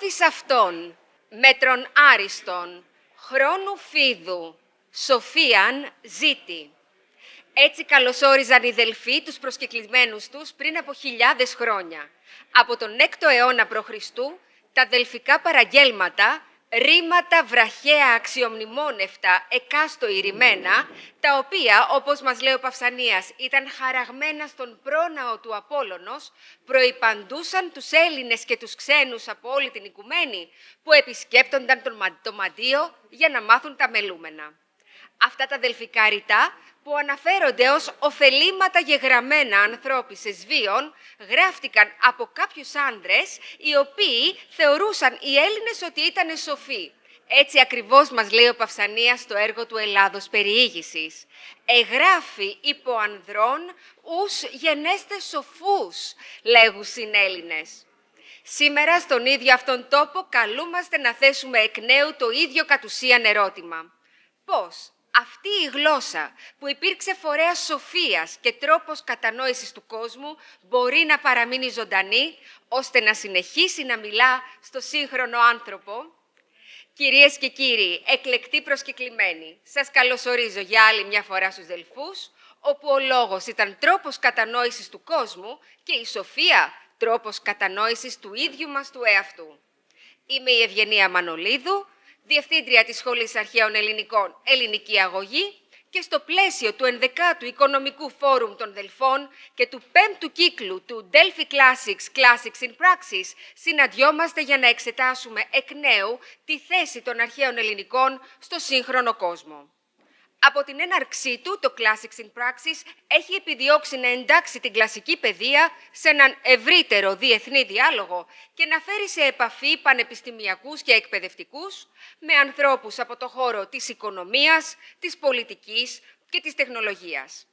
ώθης αυτών, μέτρον άριστον, χρόνου φίδου, σοφίαν ζήτη. Έτσι καλωσόριζαν οι Δελφοί τους προσκεκλημένους τους πριν από χιλιάδες χρόνια. Από τον 6ο αιώνα π.Χ. τα δελφικά παραγγέλματα, ρήματα βραχαία αξιομνημόνευτα, εκάστο ηρημένα, τα οποία, όπως μας λέει ο Παυσανίας, ήταν χαραγμένα στον πρόναο του Απόλλωνος, προϋπαντούσαν τους Έλληνες και τους ξένους από όλη την οικουμένη, που επισκέπτονταν το μαντίο για να μάθουν τα μελούμενα. Αυτά τα δελφικά ρητά, που αναφέρονται ως ωφελήματα γεγραμμένα ανθρώπισες βίων, γράφτηκαν από κάποιους άνδρες, οι οποίοι θεωρούσαν οι Έλληνες ότι ήταν σοφοί. Έτσι ακριβώς μας λέει ο Παυσανίας στο έργο του «Ελλάδος περιήγησης». «Εγγράφει υπό ανδρών ους γενέστε σοφούς», λέγουν συνέλληνες. Σήμερα, στον ίδιο αυτόν τόπο, καλούμαστε να θέσουμε εκ νέου το ίδιο κατ' ουσίαν ερώτημα. Πώς αυτή η γλώσσα που υπήρξε φορέας σοφίας και τρόπος κατανόησης του κόσμου μπορεί να παραμείνει ζωντανή, ώστε να συνεχίσει να μιλά στο σύγχρονο άνθρωπο? Κυρίες και κύριοι, εκλεκτοί προσκεκλημένοι, σας καλωσορίζω για άλλη μια φορά στους Δελφούς, όπου ο λόγος ήταν τρόπος κατανόησης του κόσμου και η σοφία τρόπος κατανόησης του ίδιου μας του εαυτού. Είμαι η Ευγενία Μανολίδου, Διευθύντρια της Σχολής Αρχαίων Ελληνικών Ελληνική Αγωγή και στο πλαίσιο του 11ου Οικονομικού Φόρουμ των Δελφών και του 5ου κύκλου του Delphi Classics in Praxis συναντιόμαστε για να εξετάσουμε εκ νέου τη θέση των αρχαίων ελληνικών στο σύγχρονο κόσμο. Από την έναρξή του, το Classics in Praxis έχει επιδιώξει να εντάξει την κλασική παιδεία σε έναν ευρύτερο διεθνή διάλογο και να φέρει σε επαφή πανεπιστημιακούς και εκπαιδευτικούς με ανθρώπους από το χώρο της οικονομίας, της πολιτικής και της τεχνολογίας.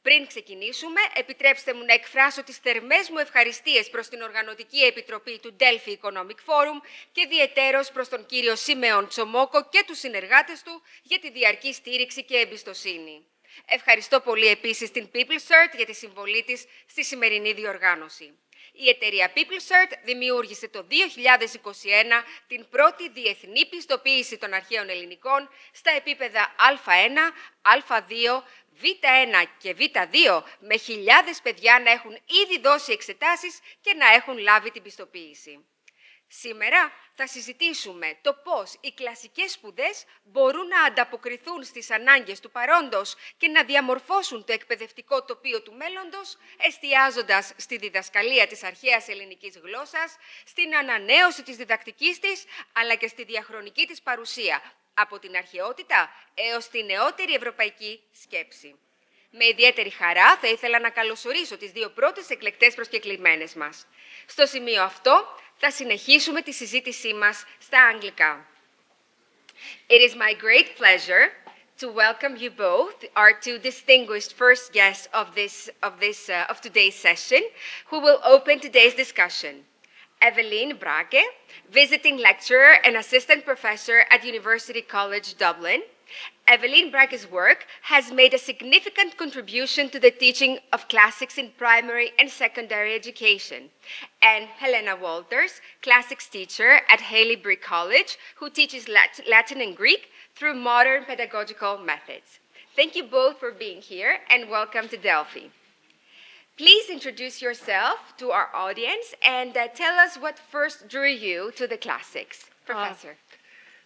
Πριν ξεκινήσουμε, επιτρέψτε μου να εκφράσω τις θερμές μου ευχαριστίες προς την Οργανωτική Επιτροπή του Delphi Economic Forum και ιδιαιτέρως προς τον κύριο Σίμεον Τσομόκο και τους συνεργάτες του για τη διαρκή στήριξη και εμπιστοσύνη. Ευχαριστώ πολύ επίσης την PeopleCert για τη συμβολή της στη σημερινή διοργάνωση. Η εταιρεία PeopleCert δημιούργησε το 2021 την πρώτη διεθνή πιστοποίηση των αρχαίων ελληνικών στα επίπεδα Α1, Α2, Β1 και Β2, με χιλιάδες παιδιά να έχουν ήδη δώσει εξετάσεις και να έχουν λάβει την πιστοποίηση. Σήμερα θα συζητήσουμε το πώς οι κλασικές σπουδές μπορούν να ανταποκριθούν στις ανάγκες του παρόντος και να διαμορφώσουν το εκπαιδευτικό τοπίο του μέλλοντος, εστιάζοντας στη διδασκαλία της αρχαίας ελληνικής γλώσσας, στην ανανέωση της διδακτικής της, αλλά και στη διαχρονική της παρουσία, από την αρχαιότητα έως τη νεότερη ευρωπαϊκή σκέψη. Με ιδιαίτερη χαρά θα ήθελα να καλωσορίσω τις δύο πρώτες εκλεκτές προσκεκλημένες μας. Στο σημείο αυτό θα συνεχίσουμε τη συζήτησή μας στα αγγλικά. It is my great pleasure to welcome you both, our two distinguished first guests of today's session, who will open today's discussion. Eveline Brake, visiting lecturer and assistant professor at University College Dublin. Eveline Brake's work has made a significant contribution to the teaching of classics in primary and secondary education. And Helena Walters, classics teacher at Haileybury College, who teaches Latin and Greek through modern pedagogical methods. Thank you both for being here and welcome to Delphi. Please introduce yourself to our audience and tell us what first drew you to the classics. Professor.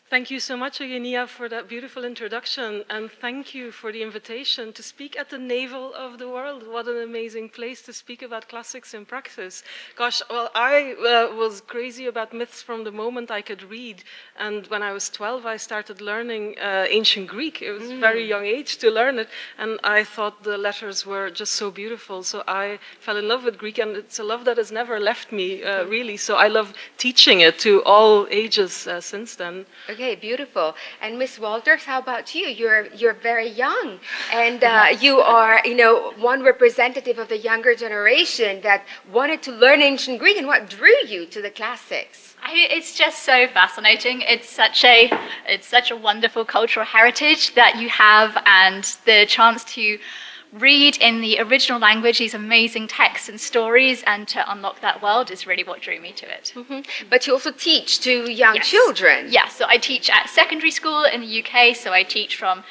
Thank you so much, Eugenia, for that beautiful introduction, and thank you for the invitation to speak at the navel of the world. What an amazing place to speak about classics in praxis. Gosh, well, I was crazy about myths from the moment I could read, and when I was 12, I started learning ancient Greek. It was a very young age to learn it, and I thought the letters were just so beautiful, so I fell in love with Greek, and it's a love that has never left me, really, so I love teaching it to all ages since then. Okay, beautiful. And Miss Walters, how about you? You're very young, and you are, one representative of the younger generation that wanted to learn ancient Greek. And what drew you to the classics? It's just so fascinating. It's such a wonderful cultural heritage that you have, and the chance to read in the original language these amazing texts and stories, and to unlock that world is really what drew me to it. But you also teach to young Yes. children. Yeah, so I teach at secondary school in the UK, so I teach from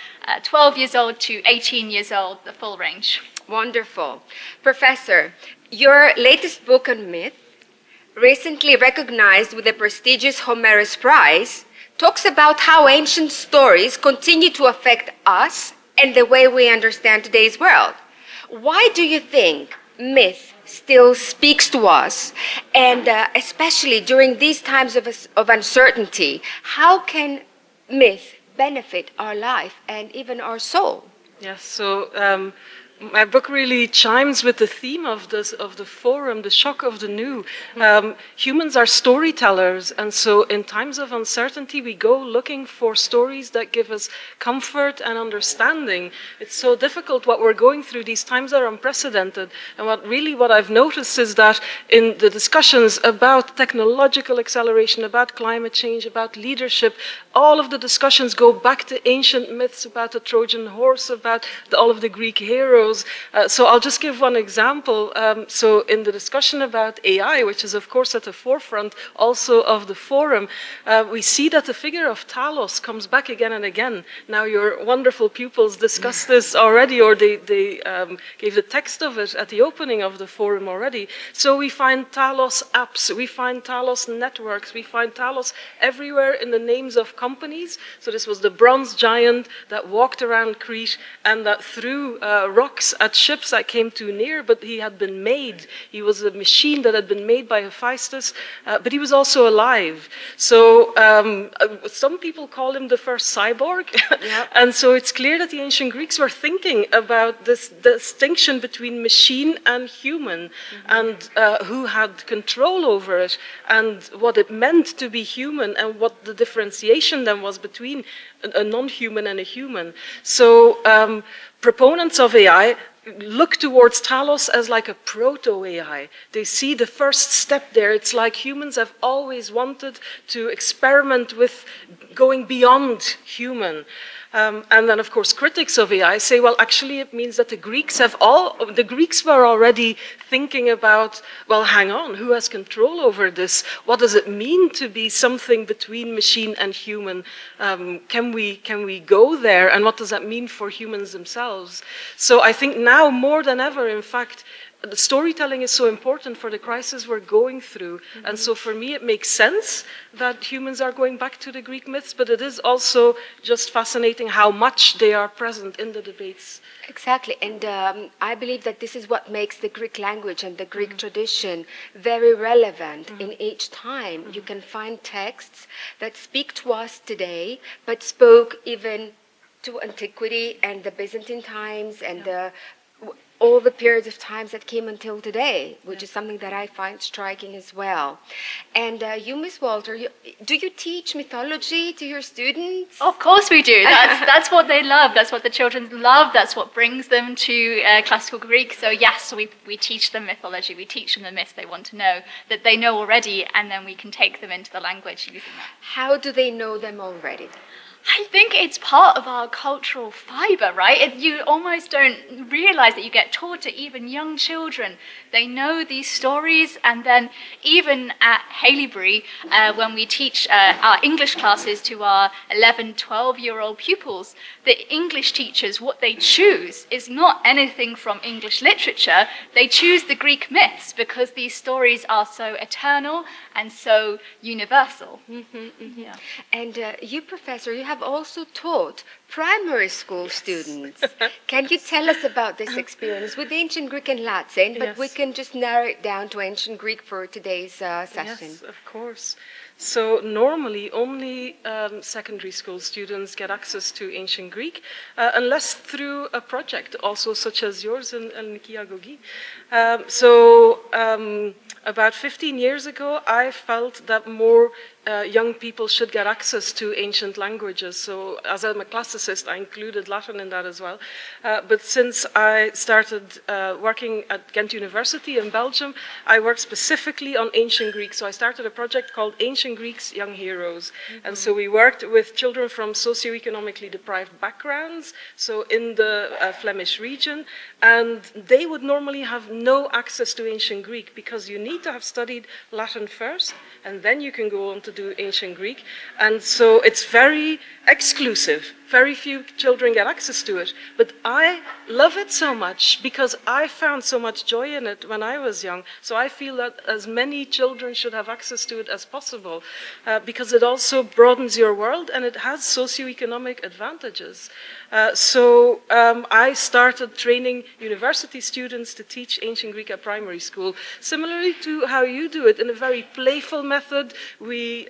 12 years old to 18 years old, the full range. Wonderful. Professor, your latest book on myth, recently recognized with the prestigious Homerus Prize, talks about how ancient stories continue to affect us and the way we understand today's world. Why do you think myth still speaks to us, and especially during these times of uncertainty, how can myth benefit our life and even our soul? Yes, so my book really chimes with the theme of the forum, the shock of the new. Humans are storytellers, and so in times of uncertainty, we go looking for stories that give us comfort and understanding. It's so difficult what we're going through. These times are unprecedented, and what I've noticed is that in the discussions about technological acceleration, about climate change, about leadership, all of the discussions go back to ancient myths about the Trojan horse, about all of the Greek heroes. So I'll just give one example. So in the discussion about AI, which is of course at the forefront also of the forum, we see that the figure of Talos comes back again and again. Now your wonderful pupils discussed this already, or they gave the text of it at the opening of the forum already. So we find Talos apps, we find Talos networks, we find Talos everywhere in the names of companies. So this was the bronze giant that walked around Crete and that threw rocks at ships that came too near, but he had been made. He was a machine that had been made by Hephaestus, but he was also alive. So some people call him the first cyborg. Yep. And so it's clear that the ancient Greeks were thinking about this distinction between machine and human, and who had control over it, and what it meant to be human, and what the differentiation then was between a non-human and a human. So proponents of AI look towards Talos as like a proto-AI. They see the first step there. It's like humans have always wanted to experiment with going beyond human. And then, of course, critics of AI say, well, actually, it means that the Greeks were already thinking about, well, hang on, who has control over this? What does it mean to be something between machine and human? Can we go there? And what does that mean for humans themselves? So I think now more than ever, in fact, the storytelling is so important for the crisis we're going through. And so for me, it makes sense that humans are going back to the Greek myths, but it is also just fascinating how much they are present in the debates. Exactly, and I believe that this is what makes the Greek language and the Greek tradition very relevant. In each time, you can find texts that speak to us today, but spoke even to antiquity and the Byzantine times and all the periods of times that came until today, which is something that I find striking as well. And you, Miss Walter, do you teach mythology to your students? Of course we do. That's what they love. That's what the children love. That's what brings them to classical Greek. So yes, we teach them mythology. We teach them the myths they want to know, that they know already, and then we can take them into the language using that. How do they know them already? I think it's part of our cultural fibre, right? You almost don't realise that you get taught to even young children. They know these stories, and then even at Haileybury, when we teach our English classes to our 11, 12-year-old pupils, the English teachers, what they choose is not anything from English literature. They choose the Greek myths because these stories are so eternal and so universal. Yeah. And you, Professor, you have also taught primary school students. Can you tell us about this experience with ancient Greek and Latin? But we can just narrow it down to ancient Greek for today's session. Yes, of course. So normally only secondary school students get access to ancient Greek, unless through a project also such as yours in Nikiagogi. About 15 years ago, I felt that more young people should get access to ancient languages. So as I'm a classicist, I included Latin in that as well. But since I started working at Ghent University in Belgium, I worked specifically on ancient Greek. So I started a project called Ancient Ancient Greek's Young Heroes. And so we worked with children from socioeconomically deprived backgrounds, so in the Flemish region, and they would normally have no access to Ancient Greek because you need to have studied Latin first, and then you can go on to do Ancient Greek. And so it's very exclusive. Very few children get access to it. But I love it so much because I found so much joy in it when I was young. So I feel that as many children should have access to it as possible because it also broadens your world and it has socioeconomic advantages. So I started training university students to teach Ancient Greek at primary school, similarly to how you do it, in a very playful method. We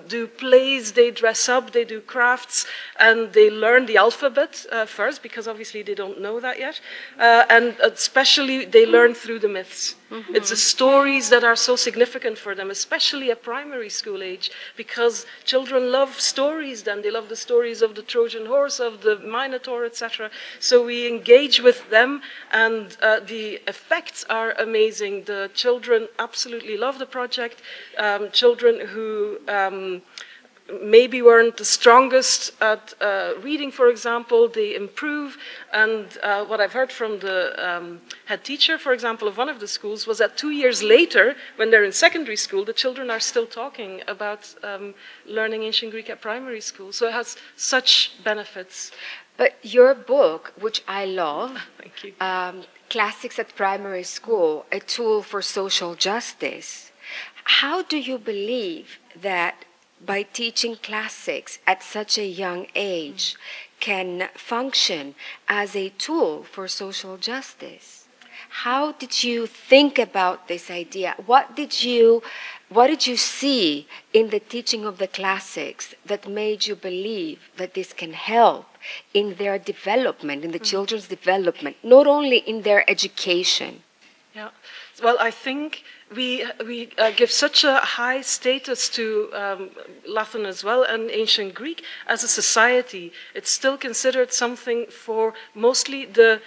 do plays, they dress up, they do crafts, and they learn the alphabet first, because obviously they don't know that yet, and especially they learn through the myths. Mm-hmm. It's the stories that are so significant for them, especially at primary school age, because children love stories then. They love the stories of the Trojan horse, of the Minotaur, etc. So we engage with them, and the effects are amazing. The children absolutely love the project. Children who maybe weren't the strongest at reading, for example, they improve. And what I've heard from the head teacher, for example, of one of the schools, was that 2 years later, when they're in secondary school, the children are still talking about learning Ancient Greek at primary school. So it has such benefits. But your book, which I love, Thank you. Classics at Primary School, a tool for social justice. How do you believe that by teaching classics at such a young age can function as a tool for social justice? How did you think about this idea? What did you see in the teaching of the classics that made you believe that this can help in their development, in the children's development, not only in their education? Yeah, well, I think we give such a high status to Latin as well and Ancient Greek as a society. It's still considered something for mostly the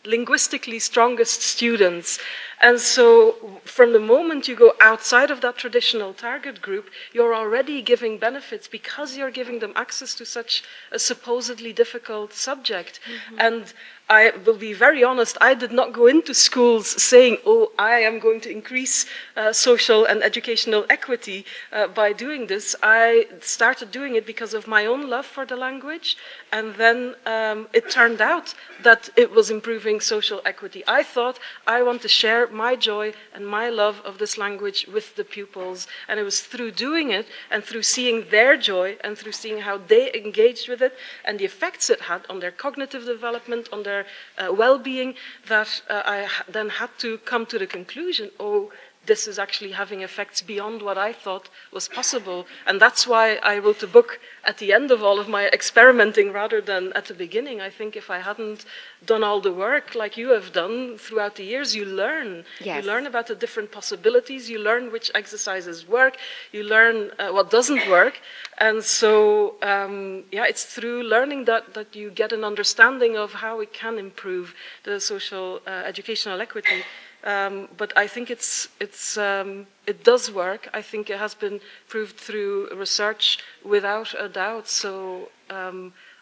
linguistically strongest students. And so from the moment you go outside of that traditional target group, you're already giving benefits because you're giving them access to such a supposedly difficult subject. Mm-hmm. And I will be very honest, I did not go into schools saying, oh, I am going to increase social and educational equity by doing this. I started doing it because of my own love for the language, and then it turned out that it was improving social equity. I thought I want to share my joy and my love of this language with the pupils, and it was through doing it and through seeing their joy and through seeing how they engaged with it and the effects it had on their cognitive development, on their well-being, that I then had to come to the conclusion, oh, this is actually having effects beyond what I thought was possible. And that's why I wrote a book at the end of all of my experimenting rather than at the beginning. I think if I hadn't done all the work like you have done throughout the years, you learn. Yes. You learn about the different possibilities, you learn which exercises work, you learn what doesn't work. And so, it's through learning that you get an understanding of how it can improve the social educational equity. But I think it does work. I think it has been proved through research without a doubt. So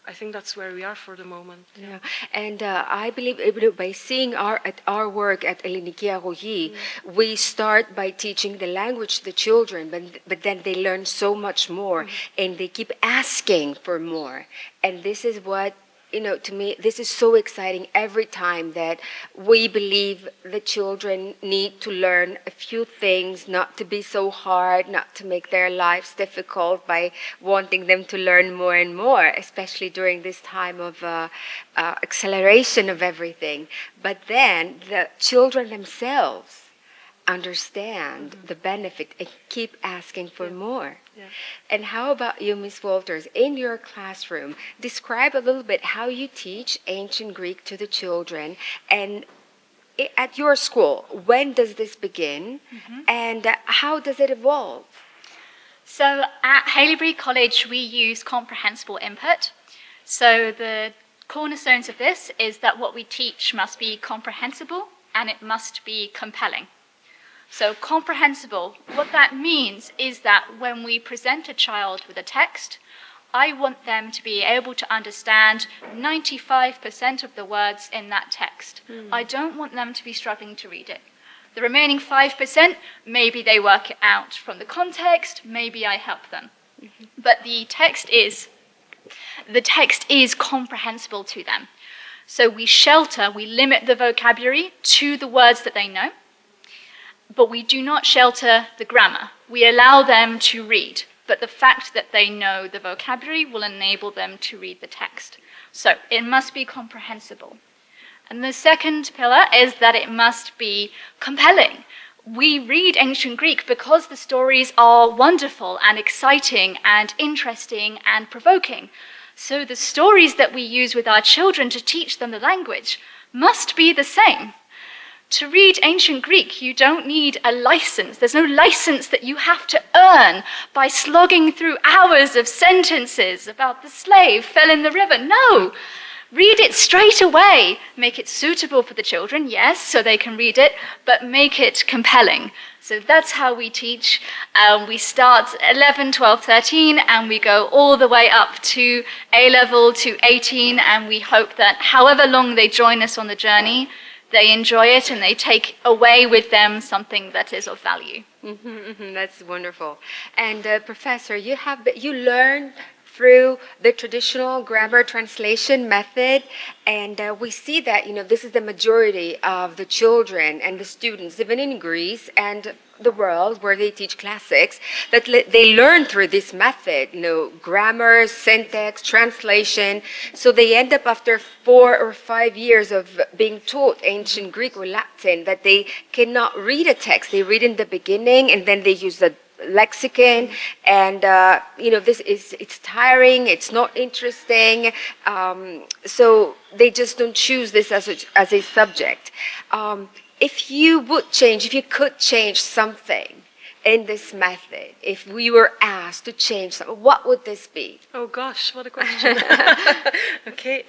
I think that's where we are for the moment. Yeah, and I believe by seeing our work at Ελληνική Αγωγή, we start by teaching the language to the children, but then they learn so much more, and they keep asking for more. And this is what, to me, this is so exciting every time that we believe the children need to learn a few things, not to be so hard, not to make their lives difficult by wanting them to learn more and more, especially during this time of acceleration of everything. But then the children themselves understand the benefit and keep asking for more. Yeah. And how about you, Ms. Walters? In your classroom, describe a little bit how you teach Ancient Greek to the children, and at your school, when does this begin, and how does it evolve? So at Haileybury College, we use comprehensible input. So the cornerstones of this is that what we teach must be comprehensible and it must be compelling. So comprehensible, what that means is that when we present a child with a text, I want them to be able to understand 95% of the words in that text. I don't want them to be struggling to read it. The remaining 5%, maybe they work it out from the context, maybe I help them. But the text is comprehensible to them. So we limit the vocabulary to the words that they know, but we do not shelter the grammar. We allow them to read, but the fact that they know the vocabulary will enable them to read the text. So it must be comprehensible. And the second pillar is that it must be compelling. We read ancient Greek because the stories are wonderful and exciting and interesting and provoking. So the stories that we use with our children to teach them the language must be the same. To read ancient Greek, you don't need a license. There's no license that you have to earn by slogging through hours of sentences about the slave fell in the river. No! Read it straight away. Make it suitable for the children, yes, so they can read it, but make it compelling. So that's how we teach. We start 11, 12, 13, and we go all the way up to A-level to 18, and we hope that however long they join us on the journey, they enjoy it and they take away with them something that is of value. That's wonderful. And Professor, you learned through the traditional grammar translation method, and we see that this is the majority of the children and the students, even in Greece and the world where they teach classics, that they learn through this method, grammar, syntax, translation. So they end up after 4 or 5 years of being taught ancient Greek or Latin that they cannot read a text. They read in the beginning and then they use the lexicon, and it's tiring, it's not interesting, so they just don't choose this as a subject. If you could change something in this method, if we were asked to change something, what would this be? Oh gosh, what a question. Okay,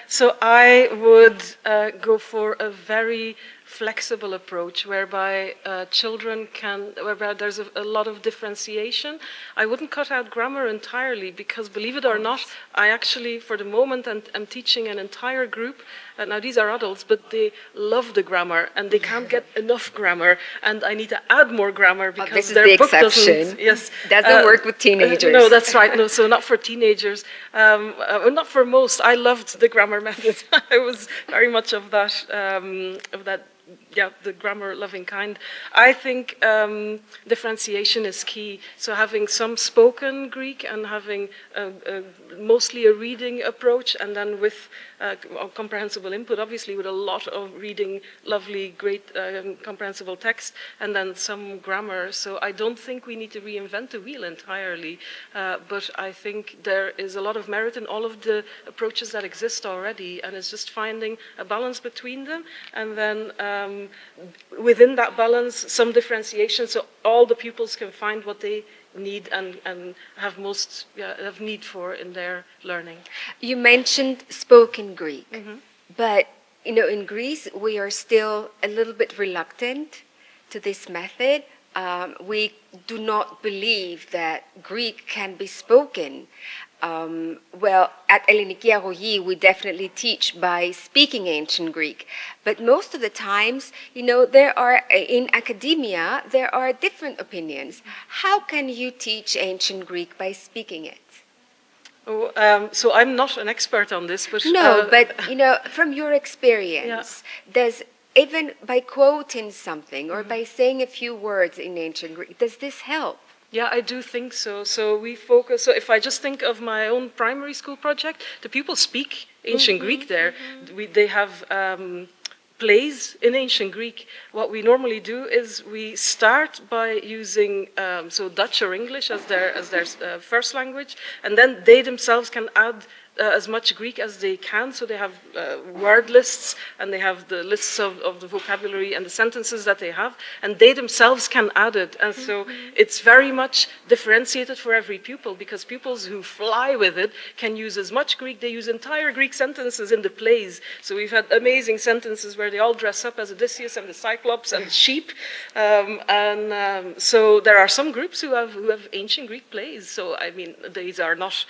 so I would go for a very flexible approach whereby whereby there's a lot of differentiation. I wouldn't cut out grammar entirely because, believe it or not, I actually, for the moment, am teaching an entire group. Now these are adults, but they love the grammar and they can't get enough grammar, and I need to add more grammar because their book doesn't. Yes, doesn't work with teenagers. No, that's right. No, so not for teenagers. Not for most. I loved the grammar method. I was very much of that. Yeah, the grammar-loving kind. I think differentiation is key. So having some spoken Greek and having mostly a reading approach, and then with comprehensible input, obviously with a lot of reading, lovely, great comprehensible text, and then some grammar. So I don't think we need to reinvent the wheel entirely, but I think there is a lot of merit in all of the approaches that exist already, and it's just finding a balance between them, and then within that balance, some differentiation, so all the pupils can find what they need and have need for in their learning. You mentioned spoken Greek, but in Greece we are still a little bit reluctant to this method. We do not believe that Greek can be spoken. Well, at Ελληνική Αγωγή, we definitely teach by speaking ancient Greek. But most of the times, in academia, there are different opinions. How can you teach ancient Greek by speaking it? So I'm not an expert on this, but... No, but, from your experience, does, even by quoting something or by saying a few words in ancient Greek, does this help? Yeah, I do think so. So we focus, so if I just think of my own primary school project, the pupils speak ancient Greek there. They have plays in ancient Greek. What we normally do is we start by using Dutch or English as their first language, and then they themselves can add as much Greek as they can. So they have word lists, and they have the lists of the vocabulary and the sentences that they have, and they themselves can add it. And so it's very much differentiated for every pupil, because pupils who fly with it can use as much Greek. They use entire Greek sentences in the plays. So we've had amazing sentences where they all dress up as Odysseus and the Cyclops and sheep. So there are some groups who have ancient Greek plays. So I mean, these are not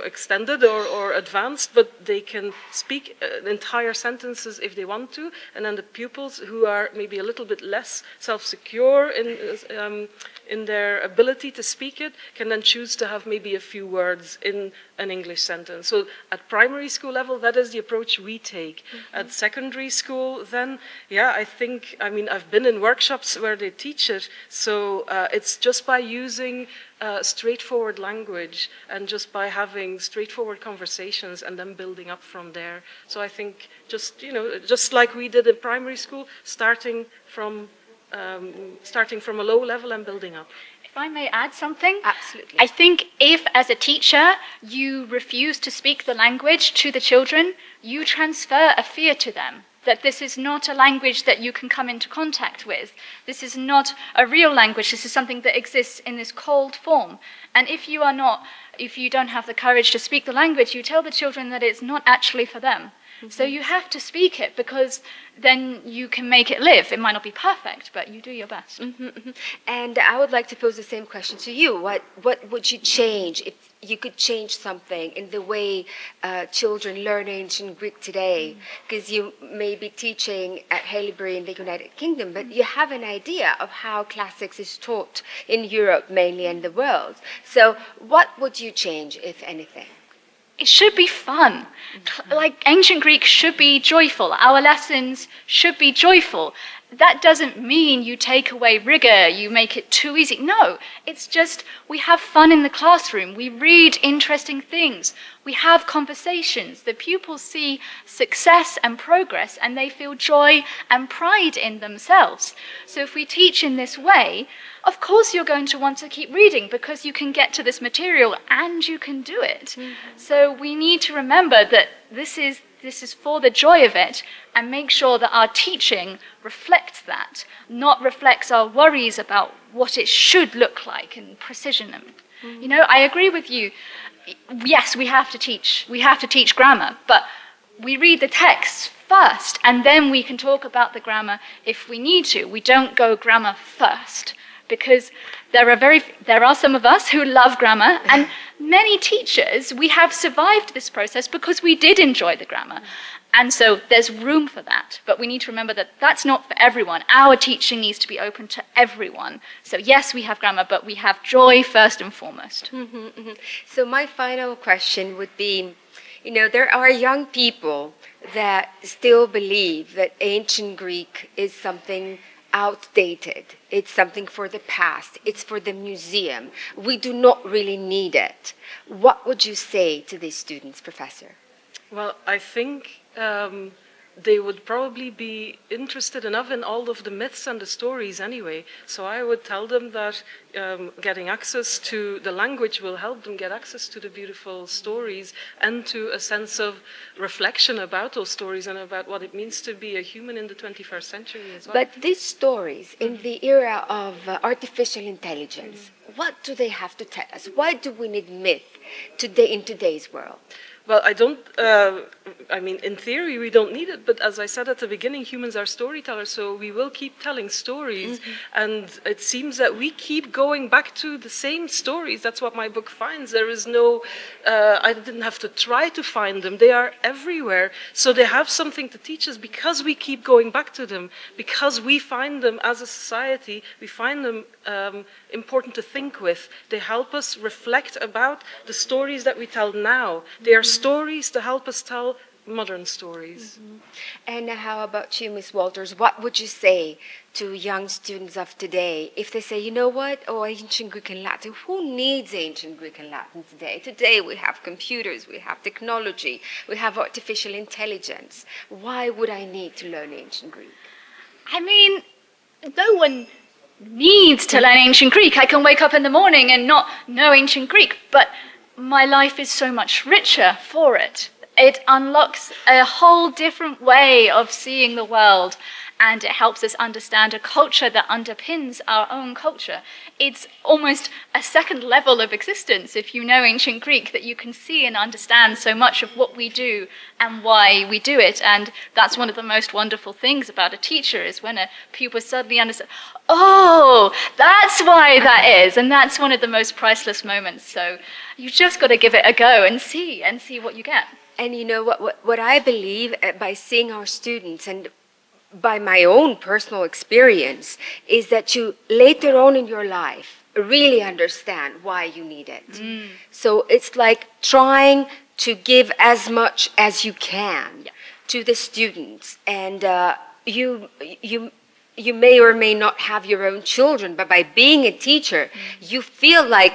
extended or advanced, but they can speak entire sentences if they want to. And then the pupils who are maybe a little bit less self-secure in their ability to speak it can then choose to have maybe a few words in an English sentence. So at primary school level, that is the approach we take. At secondary school, then, I've been in workshops where they teach it. So it's just by using straightforward language and just by having straightforward conversations and then building up from there. So I think just like we did in primary school, starting from a low level and building up. If I may add something? Absolutely. I think if, as a teacher, you refuse to speak the language to the children, you transfer a fear to them, that this is not a language that you can come into contact with. This is not a real language. This is something that exists in this cold form. And if you don't have the courage to speak the language, you tell the children that it's not actually for them. So you have to speak it, because then you can make it live. It might not be perfect, but you do your best. And I would like to pose the same question to you. What would you change if you could change something in the way children learn ancient Greek today? Because you may be teaching at Haileybury in the United Kingdom, but you have an idea of how classics is taught in Europe mainly and the world. So what would you change, if anything? It should be fun. Like, ancient Greek should be joyful. Our lessons should be joyful. That doesn't mean you take away rigor, you make it too easy. No, it's just we have fun in the classroom. We read interesting things. We have conversations. The pupils see success and progress, and they feel joy and pride in themselves. So if we teach in this way, of course you're going to want to keep reading, because you can get to this material and you can do it. So we need to remember that this is for the joy of it, and make sure that our teaching reflects that, not reflects our worries about what it should look like and precision. I agree with you. Yes, we have to teach grammar, but we read the text first, and then we can talk about the grammar if we need to. We don't go grammar first, because there are some of us who love grammar, and many teachers, we have survived this process because we did enjoy the grammar. And so there's room for that. But we need to remember that that's not for everyone. Our teaching needs to be open to everyone. So yes, we have grammar, but we have joy first and foremost. So my final question would be, there are young people that still believe that ancient Greek is something outdated. It's something for the past. It's for the museum. We do not really need it. What would you say to these students, Professor? Well, I think they would probably be interested enough in all of the myths and the stories anyway. So I would tell them that getting access to the language will help them get access to the beautiful stories and to a sense of reflection about those stories and about what it means to be a human in the 21st century as well. But these stories, in the era of artificial intelligence, what do they have to tell us? Why do we need myth in today's world? Well, in theory, we don't need it, but as I said at the beginning, humans are storytellers, so we will keep telling stories, and it seems that we keep going back to the same stories. That's what my book finds. There is no, I didn't have to try to find them. They are everywhere, so they have something to teach us because we keep going back to them, because we find them as a society, we find them important to think with. They help us reflect about the stories that we tell now. They are stories to help us tell modern stories. And how about you, Ms. Walters? What would you say to young students of today if they say, you know what, ancient Greek and Latin, who needs ancient Greek and Latin today? Today we have computers, we have technology, we have artificial intelligence. Why would I need to learn ancient Greek? No one needs to learn ancient Greek. I can wake up in the morning and not know ancient Greek, but my life is so much richer for it. It unlocks a whole different way of seeing the world, and it helps us understand a culture that underpins our own culture. It's almost a second level of existence, if you know ancient Greek, that you can see and understand so much of what we do and why we do it. And that's one of the most wonderful things about a teacher, is when a pupil suddenly understands, oh, that's why that is. And that's one of the most priceless moments. So you just got to give it a go and see what you get. And you know what I believe by seeing our students and by my own personal experience is that you later on in your life really understand why you need it. So it's like trying to give as much as you can to the students, and you may or may not have your own children, but by being a teacher, you feel like,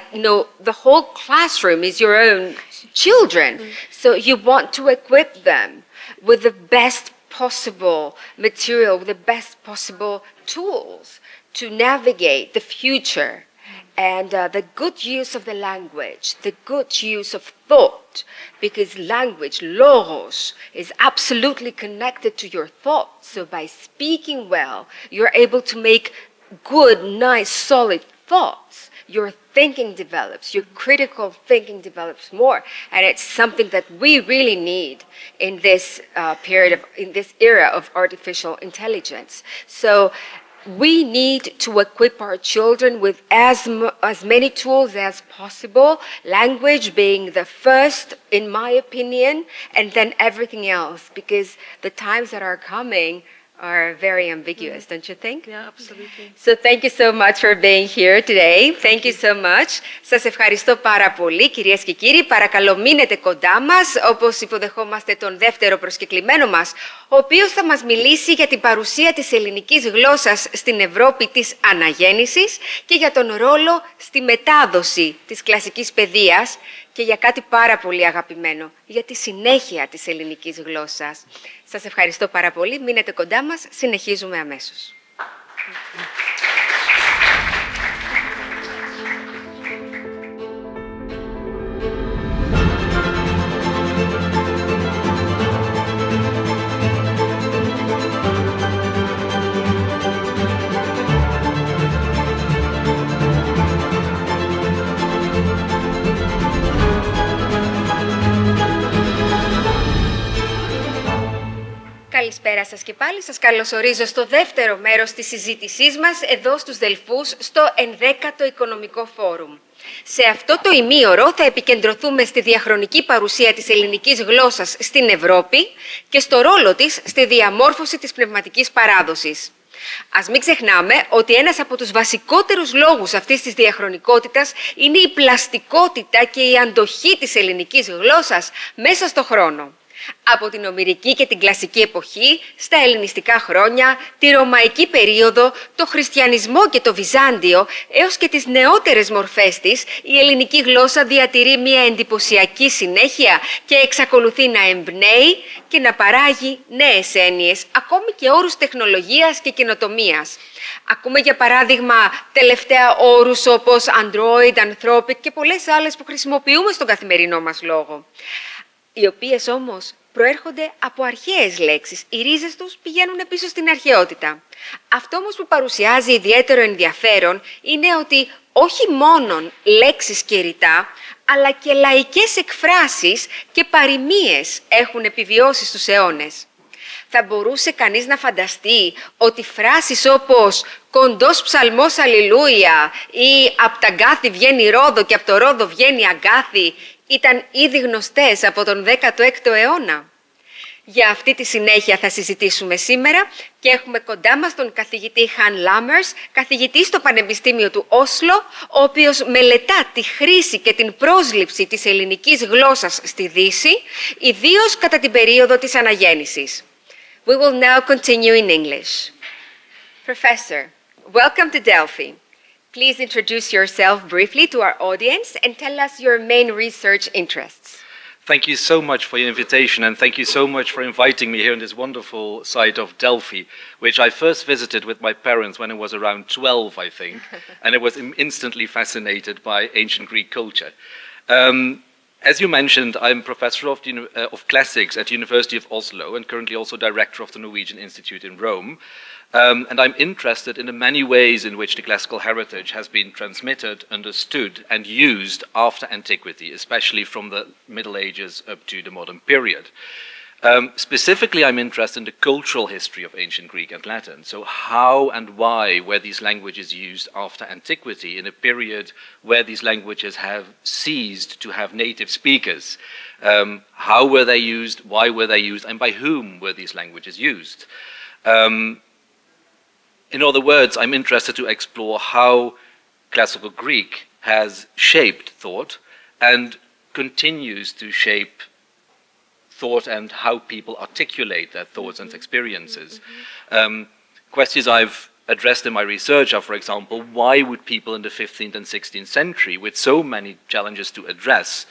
the whole classroom is your own children. So you want to equip them with the best possible material, with the best possible tools to navigate the future. And the good use of the language, the good use of thought, because language, logos, is absolutely connected to your thought. So by speaking well, you're able to make good, nice, solid thoughts. Your thinking develops, your critical thinking develops more. And it's something that we really need in this in this era of artificial intelligence. So we need to equip our children with as many tools as possible, language being the first, in my opinion, and then everything else, because the times that are coming are very ambiguous, don't you think? Yeah, absolutely. So thank you so much for being here today. Thank you so much. Σας ευχαριστώ πάρα πολύ, κυρίες και κύριοι. Παρακαλώ μείνετε κοντά μας, όπως υποδεχόμαστε τον δεύτερο προσκεκλημένο μας, ο οποίος θα μας μιλήσει για την παρουσία της ελληνικής γλώσσας στην Ευρώπη της αναγέννησης και για τον ρόλο στη μετάδοση της κλασικής παιδείας και για κάτι πάρα πολύ αγαπημένο, για τη συνέχεια της ελληνικής γλώσσας. Σας ευχαριστώ πάρα πολύ. Μείνετε κοντά μας. Συνεχίζουμε αμέσως. Καλησπέρα σας και πάλι. Σας καλωσορίζω στο δεύτερο μέρος της συζήτησής μας εδώ στους Δελφούς, στο 11ο Οικονομικό Φόρουμ. Σε αυτό το ημίωρο θα επικεντρωθούμε στη διαχρονική παρουσία της ελληνικής γλώσσας στην Ευρώπη και στο ρόλο της στη διαμόρφωση της πνευματικής παράδοσης. Ας μην ξεχνάμε ότι ένας από τους βασικότερους λόγους αυτής της διαχρονικότητας είναι η πλαστικότητα και η αντοχή της ελληνικής γλώσσας μέσα στο χρόνο. Από την ομηρική και την κλασική εποχή, στα ελληνιστικά χρόνια, τη ρωμαϊκή περίοδο, το χριστιανισμό και το Βυζάντιο, έως και τις νεότερες μορφές της, η ελληνική γλώσσα διατηρεί μια εντυπωσιακή συνέχεια και εξακολουθεί να εμπνέει και να παράγει νέες έννοιες, ακόμη και όρους τεχνολογίας και καινοτομίας. Ακούμε για παράδειγμα τελευταία όρους όπως android, anthropic και πολλές άλλες που χρησιμοποιούμε στον καθημερινό μας λόγο, οι οποίες όμως προέρχονται από αρχαίες λέξεις. Οι ρίζες τους πηγαίνουν πίσω στην αρχαιότητα. Αυτό όμως που παρουσιάζει ιδιαίτερο ενδιαφέρον είναι ότι όχι μόνον λέξεις και ρητά, αλλά και λαϊκές εκφράσεις και παροιμίες έχουν επιβιώσει στους αιώνες. Θα μπορούσε κανείς να φανταστεί ότι φράσεις όπως «κοντός ψαλμός αλληλούια» ή «απ' τα Γκάθη βγαίνει Ρόδο και απ' το Ρόδο βγαίνει Αγκάθη» ήταν ήδη γνωστές από τον 16ο αιώνα. Για αυτή τη συνέχεια θα συζητήσουμε σήμερα και έχουμε κοντά μας τον καθηγητή Χαν Λάμερς, καθηγητή στο Πανεπιστήμιο του Όσλο, ο οποίος μελετά τη χρήση και την πρόσληψη της ελληνικής γλώσσας στη Δύση, ιδίως κατά την περίοδο της αναγέννησης. We will now continue in English. Professor, welcome to Delphi. Please introduce yourself briefly to our audience and tell us your main research interests. Thank you so much for your invitation, and thank you so much for inviting me here in this wonderful site of Delphi, which I first visited with my parents when I was around 12, I think, and I was instantly fascinated by ancient Greek culture. As you mentioned, I'm professor of classics at the University of Oslo and currently also director of the Norwegian Institute in Rome. And I'm interested in the many ways in which the classical heritage has been transmitted, understood, and used after antiquity, especially from the Middle Ages up to the modern period. Specifically, I'm interested in the cultural history of ancient Greek and Latin. So how and why were these languages used after antiquity in a period where these languages have ceased to have native speakers? How were they used, why were they used, and by whom were these languages used? In other words, I'm interested to explore how classical Greek has shaped thought and continues to shape thought and how people articulate their thoughts and experiences. Questions I've addressed in my research are, for example, why would people in the 15th and 16th century, with so many challenges to address,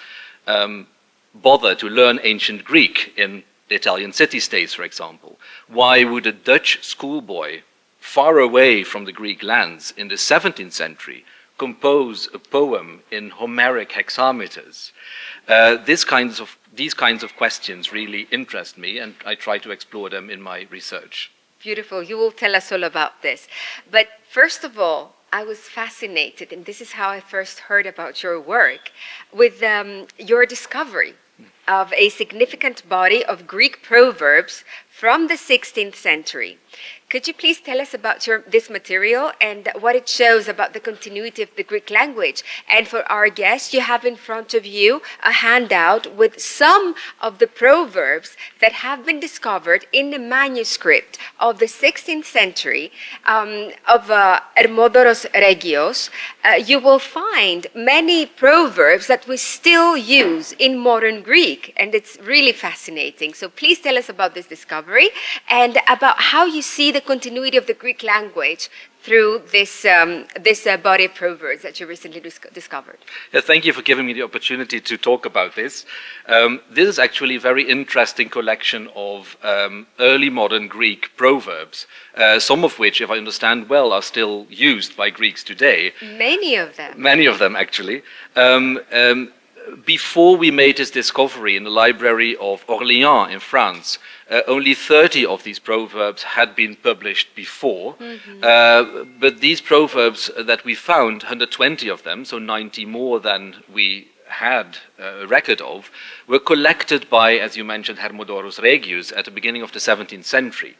bother to learn ancient Greek in the Italian city-states, for example? Why would a Dutch schoolboy, far away from the Greek lands in the 17th century, compose a poem in Homeric hexameters? These kinds of questions really interest me, and I try to explore them in my research. Beautiful. You will tell us all about this. But first of all, I was fascinated, and this is how I first heard about your work, with your discovery of a significant body of Greek proverbs from the 16th century. Could you please tell us about this material and what it shows about the continuity of the Greek language? And for our guests, you have in front of you a handout with some of the proverbs that have been discovered in the manuscript of the 16th century of Hermodoros Regios. You will find many proverbs that we still use in modern Greek, and it's really fascinating. So please tell us about this discovery and about how you see the continuity of the Greek language through this body of proverbs that you recently discovered. Yeah, thank you for giving me the opportunity to talk about this. This is actually a very interesting collection of early modern Greek proverbs, some of which, if I understand well, are still used by Greeks today. Many of them. Many of them, actually. Before we made this discovery in the library of Orléans in France, only 30 of these proverbs had been published before. But these proverbs that we found, 120 of them, so 90 more than we had a record of, were collected by, as you mentioned, Hermodoros Regius at the beginning of the 17th century.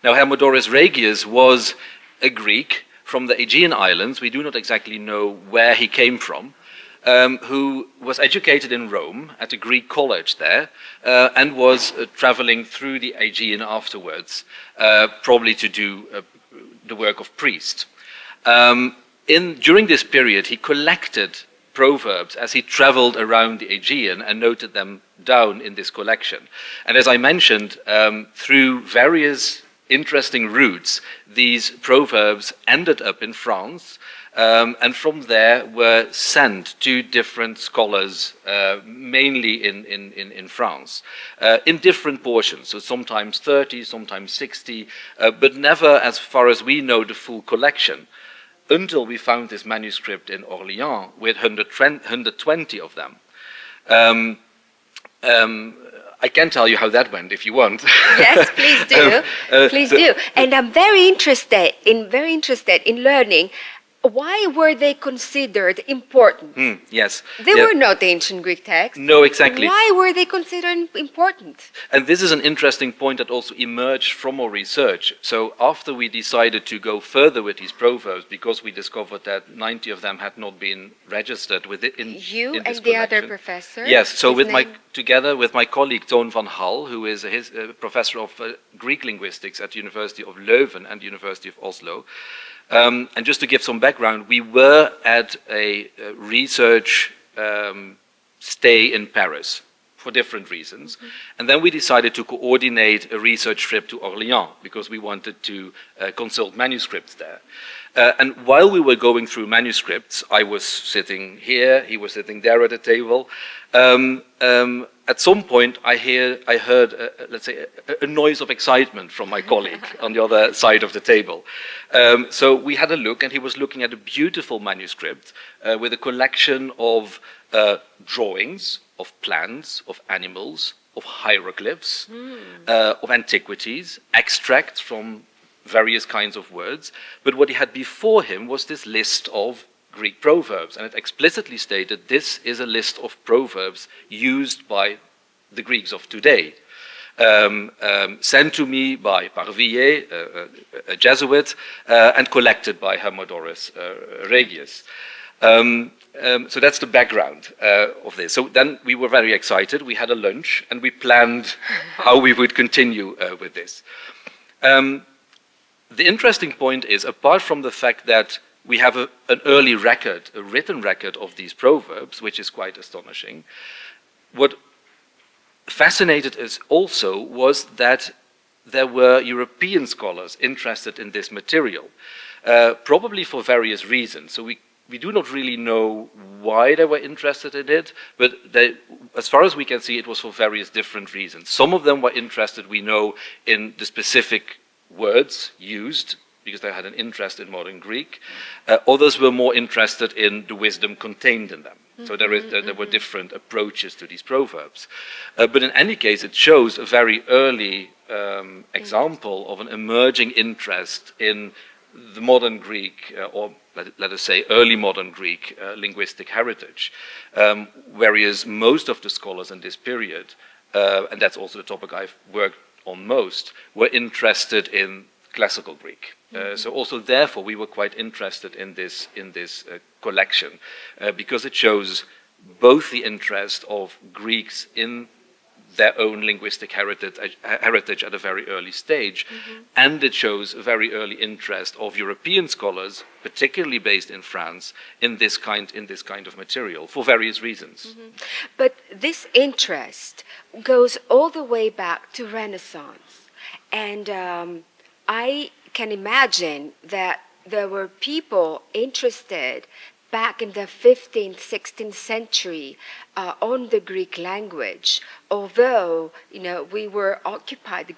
Now, Hermodoros Regius was a Greek from the Aegean Islands. We do not exactly know where he came from. Who was educated in Rome at a Greek college there and was traveling through the Aegean afterwards, probably to do the work of priest. During this period, he collected proverbs as he traveled around the Aegean and noted them down in this collection. And as I mentioned, through various interesting routes, these proverbs ended up in France, and from there were sent to different scholars, mainly in France, in different portions, so sometimes 30, sometimes 60, but never, as far as we know, the full collection, until we found this manuscript in Orléans with 120 of them. I can tell you how that went if you want. Yes, please do. Please do. And I'm very interested in learning, why were they considered important? Yes. They were not ancient Greek texts. No, exactly. Why were they considered important? And this is an interesting point that also emerged from our research. So after we decided to go further with these proverbs, because we discovered that 90 of them had not been registered within You in this and the collection. other professor? Yes, so together with my colleague Toon van Hal, who is a professor of Greek linguistics at the University of Leuven and the University of Oslo. And just to give some background, we were at a research stay in Paris for different reasons. And then we decided to coordinate a research trip to Orléans because we wanted to consult manuscripts there. And while we were going through manuscripts, I was sitting here, he was sitting there at a table. at some point, I heard, let's say, a noise of excitement from my colleague on the other side of the table. So we had a look, and he was looking at a beautiful manuscript with a collection of drawings, of plants, of animals, of hieroglyphs, of antiquities, extracts from various kinds of words. But what he had before him was this list of Greek proverbs, and it explicitly stated this is a list of proverbs used by the Greeks of today, sent to me by Parvilliers, a Jesuit, and collected by Hermodorus Regius. So that's the background of this. So then we were very excited. We had a lunch, and we planned how we would continue with this. The interesting point is, apart from the fact that we have an early record, a written record of these proverbs, which is quite astonishing. What fascinated us also was that there were European scholars interested in this material, probably for various reasons. So we do not really know why they were interested in it, but as far as we can see, it was for various different reasons. Some of them were interested, we know, in the specific words used, because they had an interest in modern Greek. Others were more interested in the wisdom contained in them. So there were different approaches to these proverbs. But in any case, it shows a very early example of an emerging interest in the modern Greek, or let us say early modern Greek linguistic heritage, whereas most of the scholars in this period, and that's also the topic I've worked on most, were interested in classical Greek. So also therefore we were quite interested in this collection because it shows both the interest of Greeks in their own linguistic heritage at a very early stage, and it shows a very early interest of European scholars, particularly based in France, in this kind of material for various reasons. But this interest goes all the way back to Renaissance, and I can imagine that there were people interested back in the 15th, 16th century on the Greek language, although, we were occupied,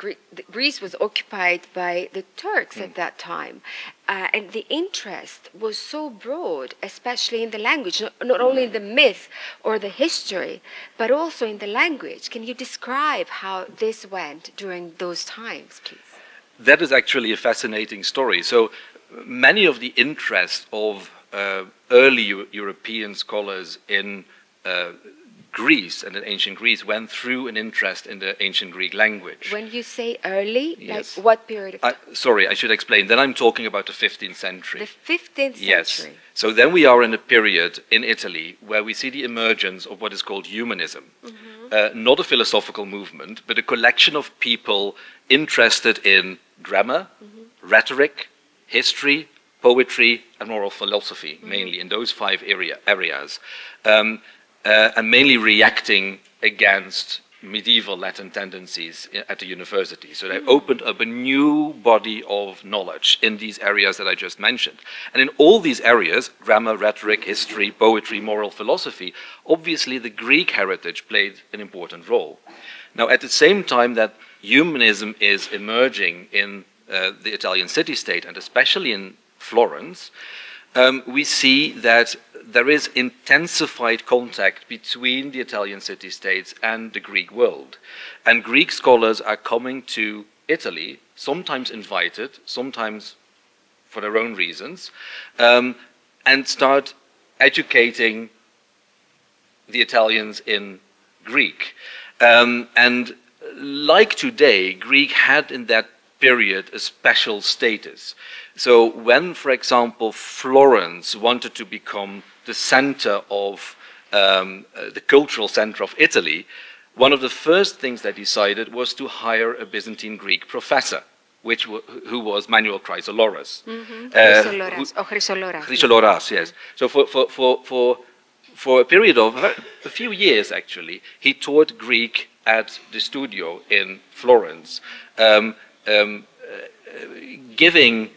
Greece was occupied by the Turks at that time. And the interest was so broad, especially in the language, not only in the myth or the history, but also in the language. Can you describe how this went during those times, please? That is actually a fascinating story. So many of the interest of early European scholars in Greece and in ancient Greece went through an interest in the ancient Greek language. When you say early, yes. Like what period of time? Sorry, I should explain. Then I'm talking about the 15th century. The 15th century. Yes. So then we are in a period in Italy where we see the emergence of what is called humanism. Not a philosophical movement, but a collection of people interested in grammar, rhetoric, history, poetry, and moral philosophy, mainly in those five areas, and mainly reacting against medieval Latin tendencies at the university. So they opened up a new body of knowledge in these areas that I just mentioned. And in all these areas, grammar, rhetoric, history, poetry, moral philosophy, obviously the Greek heritage played an important role. Now, at the same time that humanism is emerging in the Italian city-state, and especially in Florence, we see that there is intensified contact between the Italian city-states and the Greek world. And Greek scholars are coming to Italy, sometimes invited, sometimes for their own reasons, and start educating the Italians in Greek. And like today, Greek had in that period a special status. So when, for example, Florence wanted to become the center of the cultural center of Italy, one of the first things they decided was to hire a Byzantine Greek professor, who was Manuel Chrysoloras. Chrysoloras, yes. So for a period of a few years, actually, he taught Greek at the studio in Florence, giving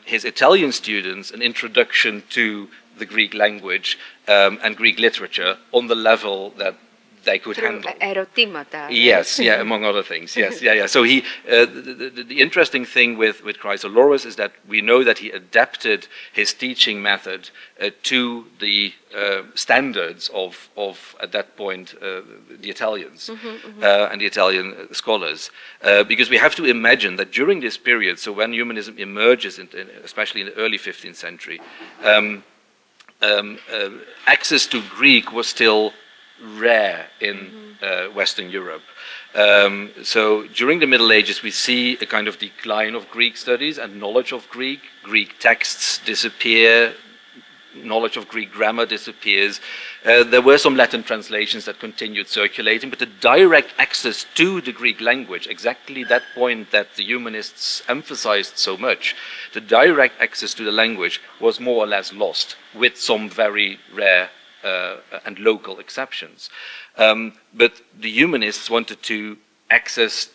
his Italian students an introduction to the Greek language and Greek literature on the level that they could Through handle. ερωτήματα. Yes, yeah, among other things. Yes, yeah, yeah. So the interesting thing with Chrysolorus is that we know that he adapted his teaching method to the standards of at that point the Italians and the Italian scholars, because we have to imagine that during this period, so when humanism emerges, especially in the early 15th century, access to Greek was still rare in Western Europe. So during the Middle Ages, we see a kind of decline of Greek studies and knowledge of Greek. Greek texts disappear, knowledge of Greek grammar disappears. There were some Latin translations that continued circulating, but the direct access to the Greek language, exactly that point that the humanists emphasized so much, the direct access to the language was more or less lost, with some very rare and local exceptions. But the humanists wanted to access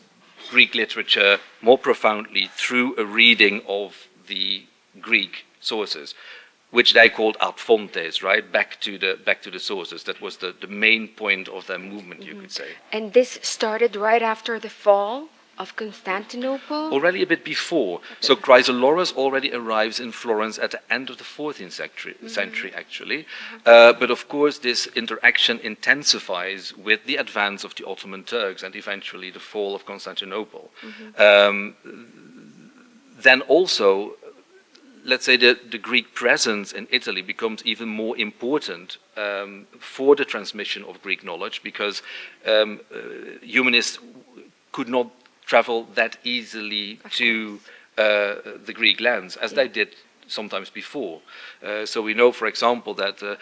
Greek literature more profoundly through a reading of the Greek sources, which they called ad fontes, right? Back to the sources. That was the main point of their movement, you could say. And this started right after the fall of Constantinople? Already a bit before. So Chrysolorus already arrives in Florence at the end of the 14th century actually. But of course, this interaction intensifies with the advance of the Ottoman Turks and eventually the fall of Constantinople. Then also, let's say the Greek presence in Italy becomes even more important for the transmission of Greek knowledge, because humanists could not travel that easily to the Greek lands as they did sometimes before. So we know, for example, that a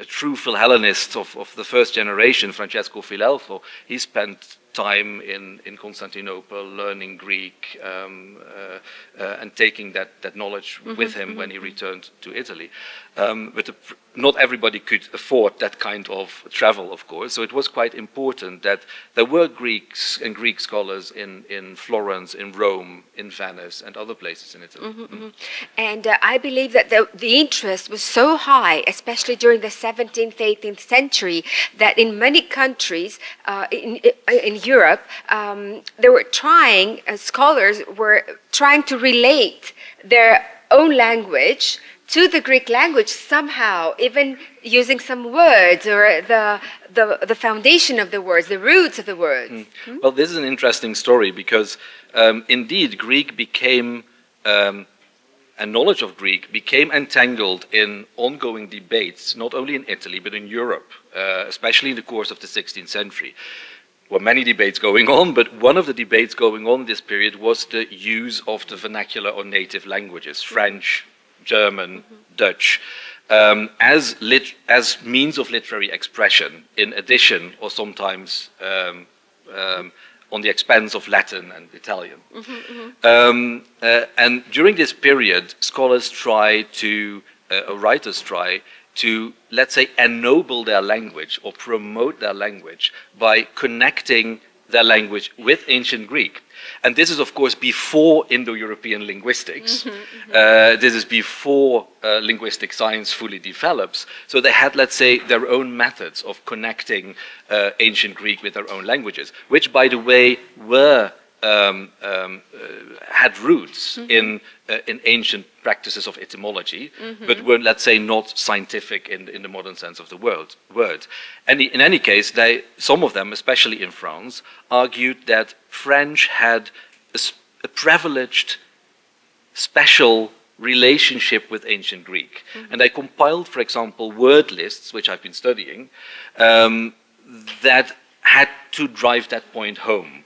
true Philhellenist of the first generation, Francesco Filelfo, he spent time in Constantinople learning Greek and taking that knowledge with him when he returned to Italy. But not everybody could afford that kind of travel, of course, so it was quite important that there were Greeks and Greek scholars in Florence, in Rome, in Venice, and other places in Italy. And I believe that the interest was so high, especially during the 17th, 18th century, that in many countries in Europe, they were trying, scholars were trying to relate their own language to the Greek language somehow, even using some words or the foundation of the words, the roots of the words. Well, this is an interesting story because indeed Greek became, and knowledge of Greek became entangled in ongoing debates, not only in Italy but in Europe, especially in the course of the 16th century. There were many debates going on, but one of the debates going on in this period was the use of the vernacular or native languages, French, German, Dutch, as means of literary expression, in addition or sometimes on the expense of Latin and Italian. And during this period, scholars try to, writers try to, let's say, ennoble their language or promote their language by connecting their language with ancient Greek. And this is, of course, before Indo-European linguistics. This is before linguistic science fully develops. So they had, let's say, their own methods of connecting ancient Greek with their own languages, which, by the way, were had roots in ancient practices of etymology, but were, let's say, not scientific in the modern sense of the word. In any case, some of them, especially in France, argued that French had a privileged, special relationship with ancient Greek. And they compiled, for example, word lists, which I've been studying, that had to drive that point home.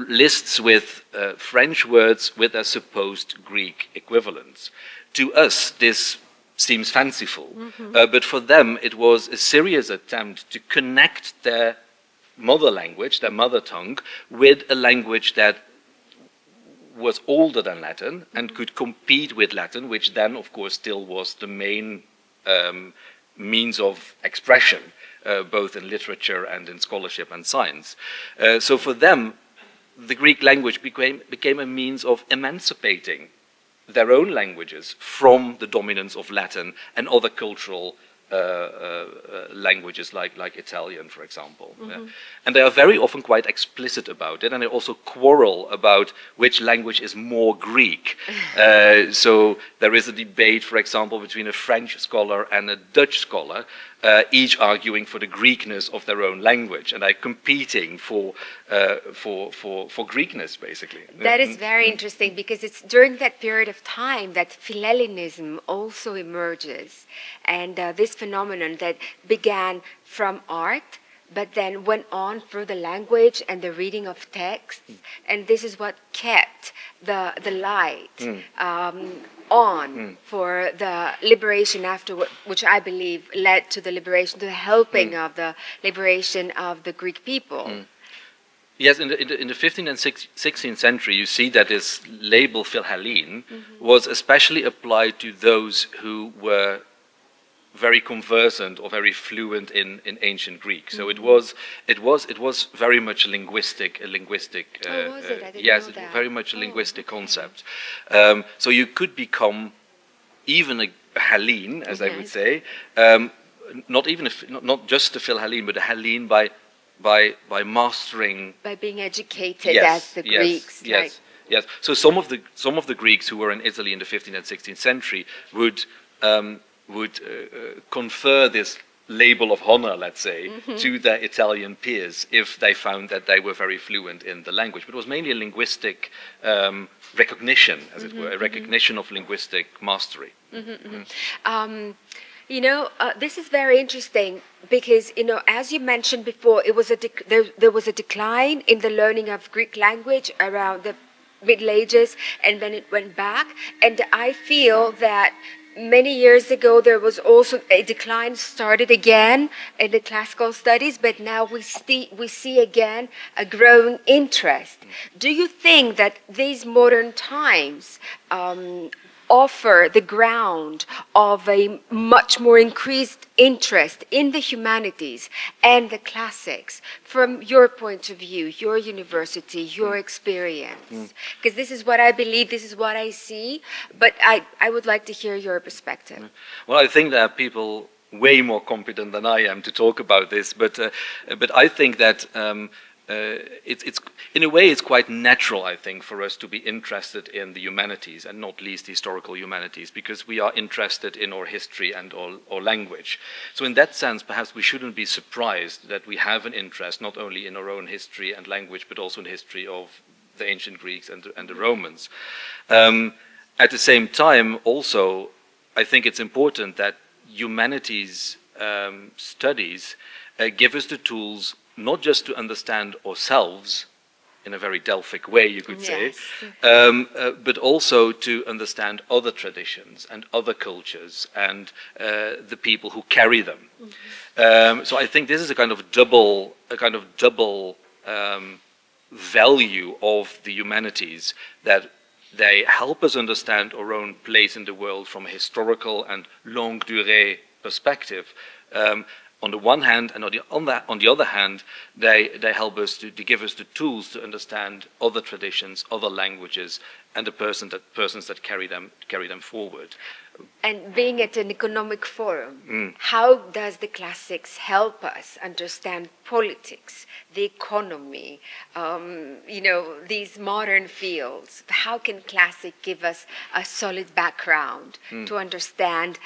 Lists with French words with their supposed Greek equivalents. To us, this seems fanciful, but for them it was a serious attempt to connect their mother language, their mother tongue, with a language that was older than Latin and could compete with Latin, which then, of course, still was the main means of expression, both in literature and in scholarship and science. So for them, the Greek language became a means of emancipating their own languages from the dominance of Latin and other cultural languages like Italian, for example. Yeah. And they are very often quite explicit about it, and they also quarrel about which language is more Greek. So there is a debate, for example, between a French scholar and a Dutch scholar, each arguing for the Greekness of their own language, and they're competing for Greekness, basically. That is very interesting, because it's during that period of time that Philhellenism also emerges, and this phenomenon that began from art, but then went on through the language and the reading of texts, and this is what kept the light on for the liberation afterward, which I believe led to the liberation, to the helping of the liberation of the Greek people. Yes, in the 15th and 16th century, you see that this label Philhellene was especially applied to those who were very conversant or very fluent in ancient Greek. So it was very much a linguistic. Oh, was it? I didn't Yes, know that. very much a Oh, linguistic okay. concept. So you could become even a Hellene, as they would Yes. say, not just a Philhellene, but a Hellene by mastering. By being educated as the Greeks. Yes, like, yes. So some of the Greeks who were in Italy in the 15th and 16th century would confer this label of honor, let's say, to their Italian peers if they found that they were very fluent in the language. But it was mainly a linguistic recognition, as it were, a recognition of linguistic mastery. This is very interesting because, as you mentioned before, it was there was a decline in the learning of Greek language around the Middle Ages, and then it went back. And I feel that many years ago there was also a decline started again in the classical studies, but now we see again a growing interest. Do you think that these modern times offer the ground of a much more increased interest in the humanities and the classics from your point of view, your university, your experience? Because this is what I believe, this is what I see, but I would like to hear your perspective. Well, I think there are people way more competent than I am to talk about this, but I think that it's in a way it's quite natural, I think, for us to be interested in the humanities, and not least the historical humanities, because we are interested in our history and our language. So in that sense, perhaps we shouldn't be surprised that we have an interest not only in our own history and language, but also in the history of the ancient Greeks and the Romans. At the same time, also, I think it's important that humanities studies give us the tools not just to understand ourselves in a very Delphic way, you could say, but also to understand other traditions and other cultures and the people who carry them. So I think this is a kind of double value of the humanities, that they help us understand our own place in the world from a historical and longue durée perspective. On the one hand, and on the other hand, they help us to give us the tools to understand other traditions, other languages, and the persons that carry them forward. And being at an economic forum, how does the classics help us understand politics, the economy, these modern fields? How can classic give us a solid background to understand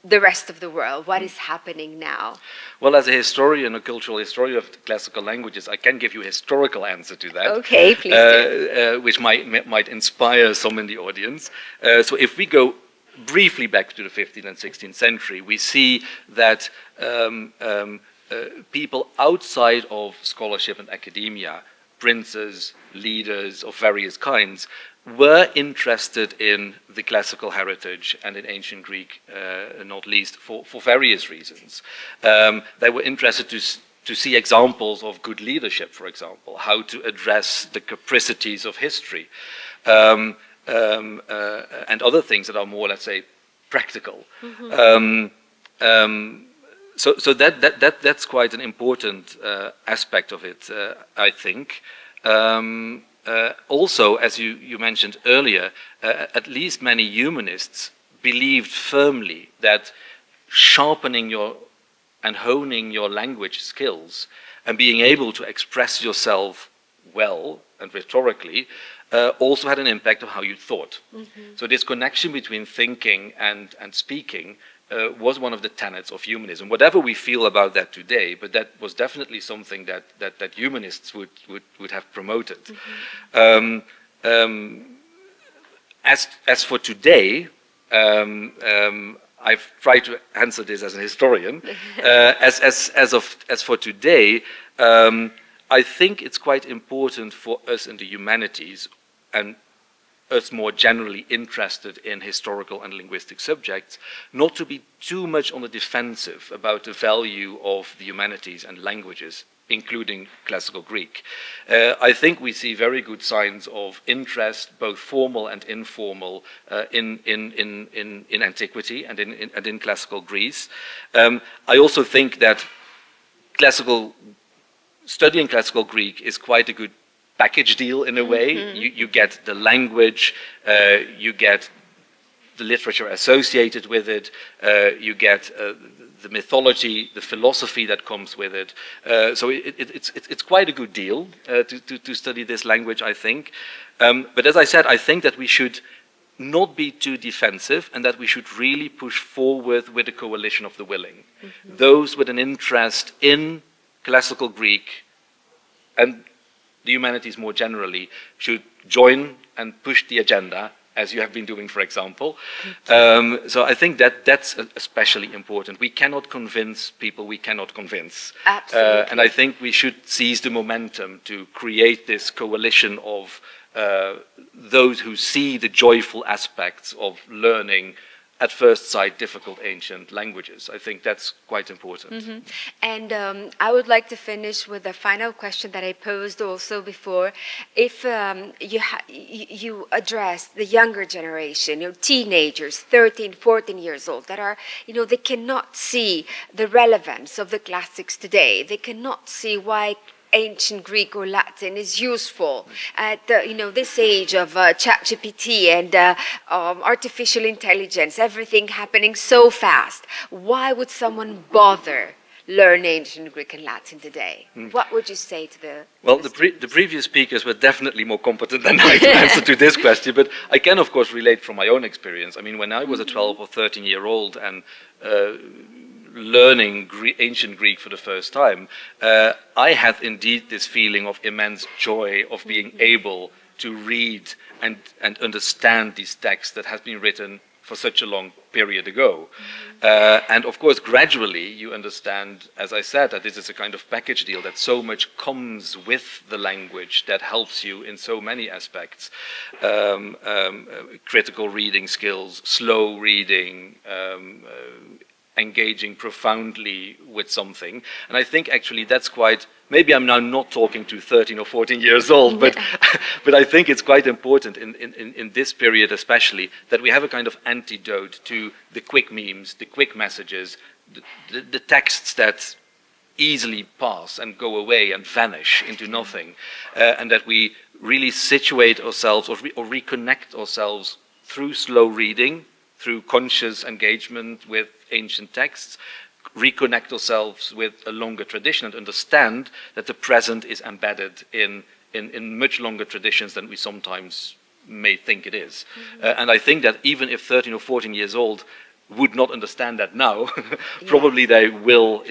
the rest of the world, what is happening now? Well, as a historian, a cultural historian of classical languages, I can give you a historical answer to that. Okay, please do. Which might inspire some in the audience. So if we go briefly back to the 15th and 16th century, we see that people outside of scholarship and academia, princes, leaders of various kinds, were interested in the classical heritage and in ancient Greek, not least for various reasons. They were interested to see examples of good leadership, for example, how to address the capricities of history, and other things that are more, let's say, practical. So that's quite an important aspect of it, I think. Also, as you mentioned earlier, at least many humanists believed firmly that sharpening and honing your language skills and being able to express yourself well and rhetorically also had an impact on how you thought. So this connection between thinking and speaking was one of the tenets of humanism. Whatever we feel about that today, but that was definitely something that humanists would have promoted. As for today, I've tried to answer this as a historian. As for today, I think it's quite important for us in the humanities and us more generally interested in historical and linguistic subjects, not to be too much on the defensive about the value of the humanities and languages, including classical Greek. I think we see very good signs of interest, both formal and informal, in antiquity and in classical Greece. I also think that studying classical Greek is quite a good package deal in a way. You get the language, you get the literature associated with it, you get the mythology, the philosophy that comes with it. So it's quite a good deal to study this language, I think. But as I said, I think that we should not be too defensive and that we should really push forward with a coalition of the willing. Those with an interest in classical Greek and the humanities more generally should join and push the agenda, as you have been doing, for example. So I think that's especially important. We cannot convince people we cannot convince. Absolutely. And I think we should seize the momentum to create this coalition of those who see the joyful aspects of learning at first sight difficult ancient languages. I think that's quite important. And I would like to finish with a final question that I posed also before. If you address the younger generation, teenagers, 13, 14 years old, that are, they cannot see the relevance of the classics today. They cannot see why ancient Greek or Latin is useful at this age of ChatGPT and artificial intelligence, everything happening so fast. Why would someone bother learn ancient Greek and Latin today? What would you say to the Well, the previous speakers were definitely more competent than I to answer to this question, but I can of course relate from my own experience. I mean, when I was a 12 or 13-year-old and learning ancient Greek for the first time, I had indeed this feeling of immense joy of being able to read and understand these texts that have been written for such a long period ago. And of course, gradually you understand, as I said, that this is a kind of package deal, that so much comes with the language that helps you in so many aspects. Critical reading skills, slow reading, engaging profoundly with something. And I think actually that's quite, maybe I'm now not talking to 13 or 14 years old, but I think it's quite important in this period especially that we have a kind of antidote to the quick memes, the quick messages, the texts that easily pass and go away and vanish into nothing, and that we really situate ourselves or reconnect ourselves through slow reading, through conscious engagement with ancient texts, reconnect ourselves with a longer tradition and understand that the present is embedded in much longer traditions than we sometimes may think it is. And I think that even if 13 or 14 years old would not understand that now, probably they will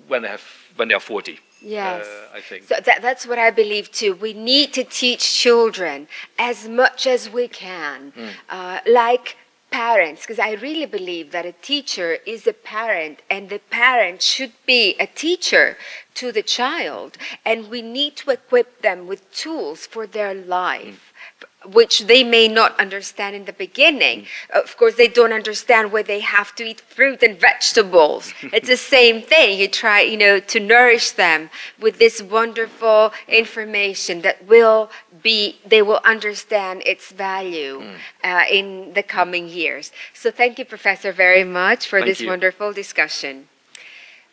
when they are 40. Yes, I think. So that's what I believe too. We need to teach children as much as we can, like parents, because I really believe that a teacher is a parent and the parent should be a teacher to the child, and we need to equip them with tools for their life, which they may not understand in the beginning. Of course, they don't understand where they have to eat fruit and vegetables. It's the same thing. You try, to nourish them with this wonderful information that they will understand its value in the coming years. So thank you, Professor, very much for this wonderful discussion.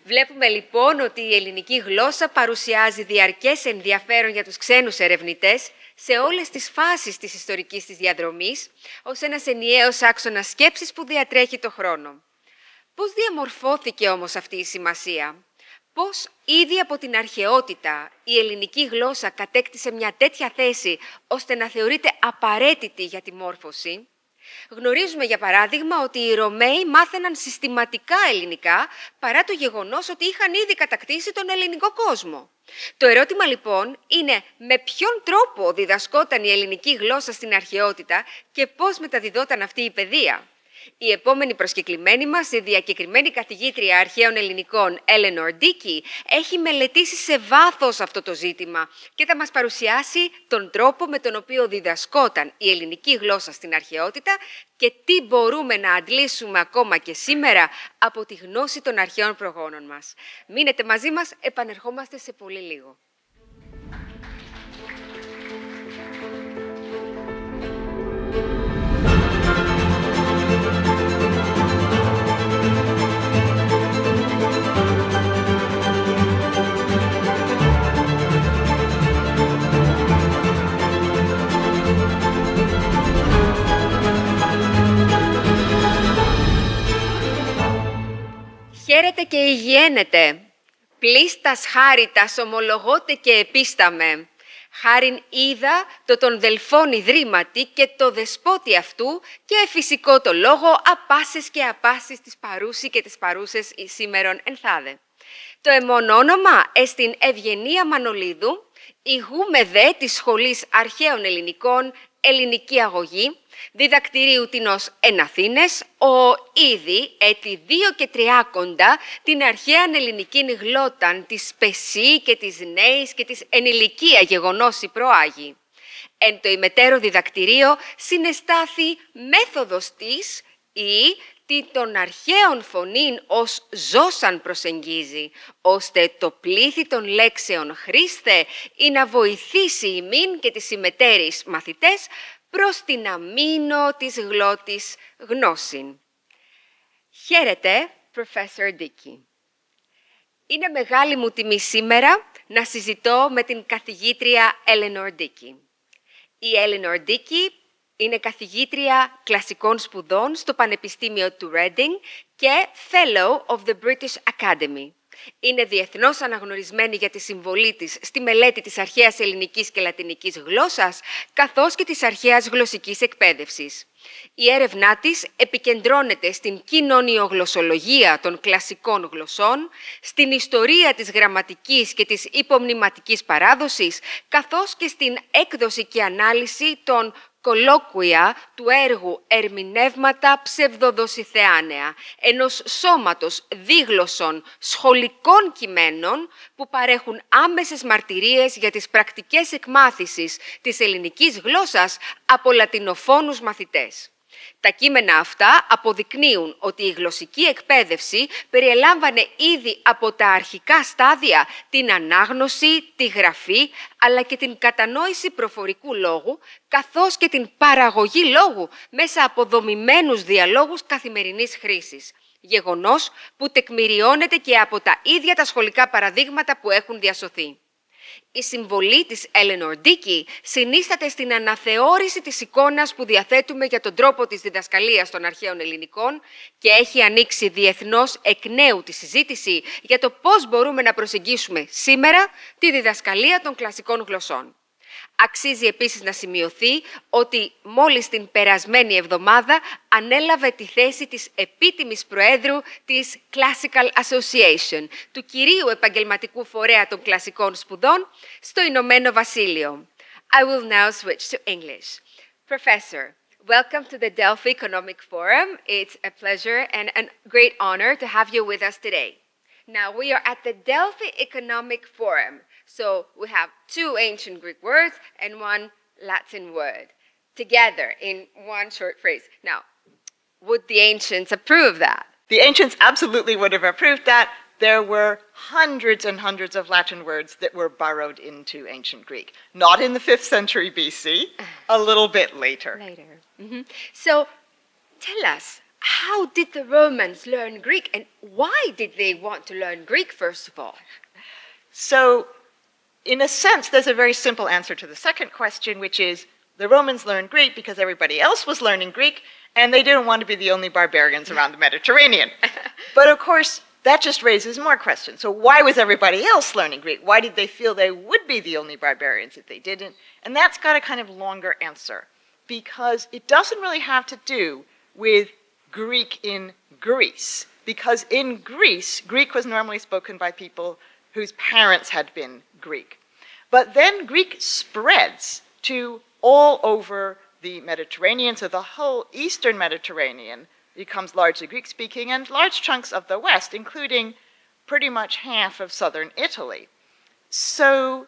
Βλέπουμε λοιπόν ότι η ελληνική γλώσσα παρουσιάζει διαρκές ενδιαφέρον για τους ξένους ερευνητές σε όλες τις φάσεις της ιστορικής της διαδρομής, ως ένας ενιαίος άξονας σκέψης που διατρέχει το χρόνο. Πώς διαμορφώθηκε όμως αυτή η σημασία? Πώς ήδη από την αρχαιότητα η ελληνική γλώσσα κατέκτησε μια τέτοια θέση ώστε να θεωρείται απαραίτητη για τη μόρφωση? Γνωρίζουμε, για παράδειγμα, ότι οι Ρωμαίοι μάθαιναν συστηματικά ελληνικά παρά το γεγονός ότι είχαν ήδη κατακτήσει τον ελληνικό κόσμο. Το ερώτημα λοιπόν είναι με ποιον τρόπο διδασκόταν η ελληνική γλώσσα στην αρχαιότητα και πώς μεταδιδόταν αυτή η παιδεία. Η επόμενη προσκεκλημένη μας, η διακεκριμένη καθηγήτρια αρχαίων ελληνικών Eleanor Dickey, έχει μελετήσει σε βάθος αυτό το ζήτημα και θα μας παρουσιάσει τον τρόπο με τον οποίο διδασκόταν η ελληνική γλώσσα στην αρχαιότητα και τι μπορούμε να αντλήσουμε ακόμα και σήμερα από τη γνώση των αρχαίων προγόνων μας. Μείνετε μαζί μας, επανερχόμαστε σε πολύ λίγο. Χαίρετε και υγιένετε. Πλήστας χάριτας ομολογώτε και επίσταμε. Χάριν είδα το των Δελφών ιδρύματι και το δεσπότη αυτού και φυσικό το λόγο απάσες και απάσεις της παρούσι και της παρούσες σήμερον ενθάδε. Το εμόν όνομα εστιν Ευγενία Μανολίδου, ηγούμε δε της Σχολής Αρχαίων Ελληνικών Ελληνική Αγωγή, διδακτηρίου τινός εν Αθήνες, ο ήδη έτη 2 και 30 την αρχαίαν ελληνικήν γλώτταν της πεσί και της νέης και της ενηλικία γεγονόση προάγει. Εν το ημετέρω διδακτηρίο συνεστάθη μέθοδος της ή τι των αρχαίων φωνήν ως ζώσαν προσεγγίζει, ώστε το πλήθη των λέξεων χρήστε ή να βοηθήσει ημίν και τις ημετέρεις μαθητές προς την αμήνο της γλώτης γνώσιν. Χαίρετε, Professor Dickey. Είναι μεγάλη μου τιμή σήμερα να συζητώ με την καθηγήτρια Eleanor Dickey. Η Eleanor Dickey είναι καθηγήτρια κλασικών σπουδών στο Πανεπιστήμιο του Reading και Fellow of the British Academy. Είναι διεθνώς αναγνωρισμένη για τη συμβολή της στη μελέτη της αρχαίας ελληνικής και λατινικής γλώσσας, καθώς και της αρχαίας γλωσσικής εκπαίδευσης. Η έρευνά της επικεντρώνεται στην κοινωνιογλωσσολογία των κλασικών γλωσσών, στην ιστορία της γραμματικής και της υπομνηματικής παράδοσης, καθώς και στην έκδοση και ανάλυση των κολόκουια του έργου «Ερμηνεύματα ψευδοδοσιθεάνεα», ενός σώματος δίγλωσσων σχολικών κειμένων που παρέχουν άμεσες μαρτυρίες για τις πρακτικές εκμάθησης της ελληνικής γλώσσας από λατινοφόνους μαθητές. Τα κείμενα αυτά αποδεικνύουν ότι η γλωσσική εκπαίδευση περιελάμβανε ήδη από τα αρχικά στάδια την ανάγνωση, τη γραφή, αλλά και την κατανόηση προφορικού λόγου, καθώς και την παραγωγή λόγου μέσα από δομημένους διαλόγους καθημερινής χρήσης. Γεγονός που τεκμηριώνεται και από τα ίδια τα σχολικά παραδείγματα που έχουν διασωθεί. Η συμβολή της Eleanor Dickey συνίσταται στην αναθεώρηση της εικόνας που διαθέτουμε για τον τρόπο της διδασκαλίας των αρχαίων ελληνικών και έχει ανοίξει διεθνώς εκ νέου τη συζήτηση για το πώς μπορούμε να προσεγγίσουμε σήμερα τη διδασκαλία των κλασικών γλωσσών. Αξίζει επίσης να σημειωθεί ότι μόλις την περασμένη εβδομάδα ανέλαβε τη θέση της επίτιμης προέδρου της Classical Association, του κυρίου επαγγελματικού φορέα των κλασικών σπουδών, στο Ηνωμένο Βασίλειο. I will now switch to English. Professor, welcome to the Delphi Economic Forum. It's a pleasure and a great honor to have you with us today. Now, we are at the Delphi Economic Forum. So we have 2 ancient Greek words and 1 Latin word together in one short phrase. Now, would the ancients approve that? The ancients absolutely would have approved that. There were hundreds and hundreds of Latin words that were borrowed into ancient Greek. Not in the 5th century BC, a little bit later. Mm-hmm. So tell us, how did the Romans learn Greek and why did they want to learn Greek, first of all? So, in a sense, there's a very simple answer to the second question, which is the Romans learned Greek because everybody else was learning Greek, and they didn't want to be the only barbarians around the Mediterranean. But of course, that just raises more questions. So why was everybody else learning Greek? Why did they feel they would be the only barbarians if they didn't? And that's got a kind of longer answer, because it doesn't really have to do with Greek in Greece. Because in Greece, Greek was normally spoken by people whose parents had been Greek. But then Greek spreads to all over the Mediterranean, so the whole Eastern Mediterranean becomes largely Greek-speaking, and large chunks of the West, including pretty much half of southern Italy. So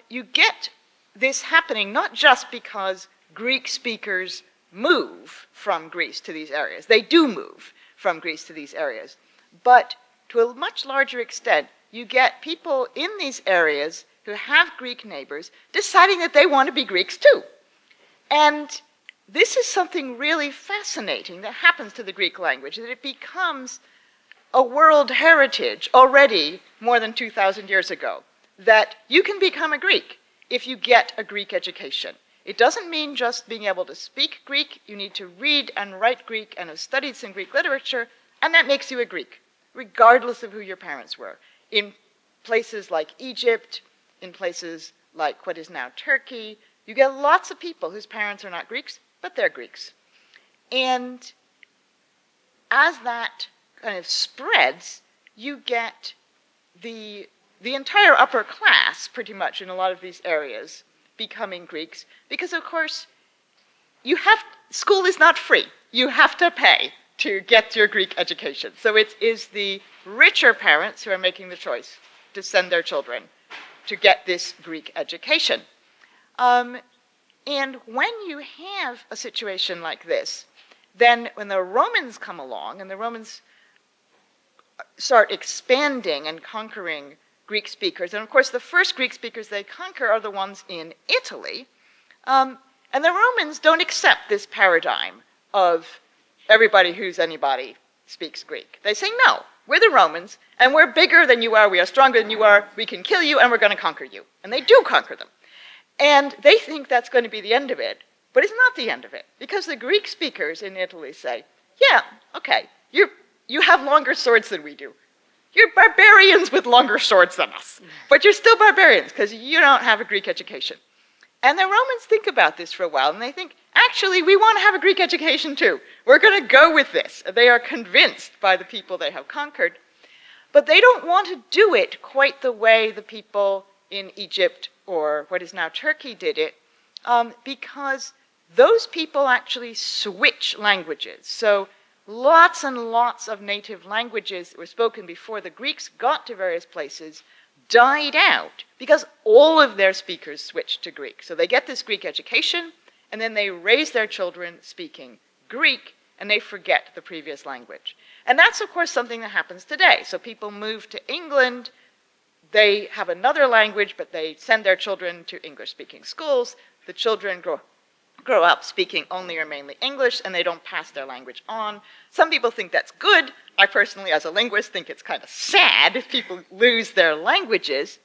you get this happening not just because Greek speakers move from Greece to these areas. They do move from Greece to these areas. But to a much larger extent, you get people in these areas who have Greek neighbors deciding that they want to be Greeks too. And this is something really fascinating that happens to the Greek language, that it becomes a world heritage already more than 2,000 years ago, that you can become a Greek if you get a Greek education. It doesn't mean just being able to speak Greek. You need to read and write Greek and have studied some Greek literature, and that makes you a Greek, regardless of who your parents were. In places like Egypt, in places like what is now Turkey, you get lots of people whose parents are not Greeks, but they're Greeks. And as that kind of spreads, you get the entire upper class, pretty much, in a lot of these areas, becoming Greeks, because of course, school is not free. You have to pay to get your Greek education. So it is the richer parents who are making the choice to send their children to get this Greek education. And when you have a situation like this, then when the Romans come along and the Romans start expanding and conquering Greek speakers, and of course the first Greek speakers they conquer are the ones in Italy, and the Romans don't accept this paradigm of everybody who's anybody speaks Greek. They say, no, we're the Romans, and we're bigger than you are, we are stronger than you are, we can kill you, and we're going to conquer you. And they do conquer them. And they think that's going to be the end of it, but it's not the end of it, because the Greek speakers in Italy say, yeah, okay, you have longer swords than we do. You're barbarians with longer swords than us, but you're still barbarians because you don't have a Greek education. And the Romans think about this for a while, and they think, actually, we want to have a Greek education too. We're going to go with this. They are convinced by the people they have conquered, but they don't want to do it quite the way the people in Egypt or what is now Turkey did it, because those people actually switch languages. So lots and lots of native languages that were spoken before the Greeks got to various places died out because all of their speakers switched to Greek. So they get this Greek education, and then they raise their children speaking Greek, and they forget the previous language. And that's, of course, something that happens today. So people move to England, they have another language, but they send their children to English-speaking schools. The children grow up speaking only or mainly English, and they don't pass their language on. Some people think that's good. I personally, as a linguist, think it's kind of sad if people lose their languages.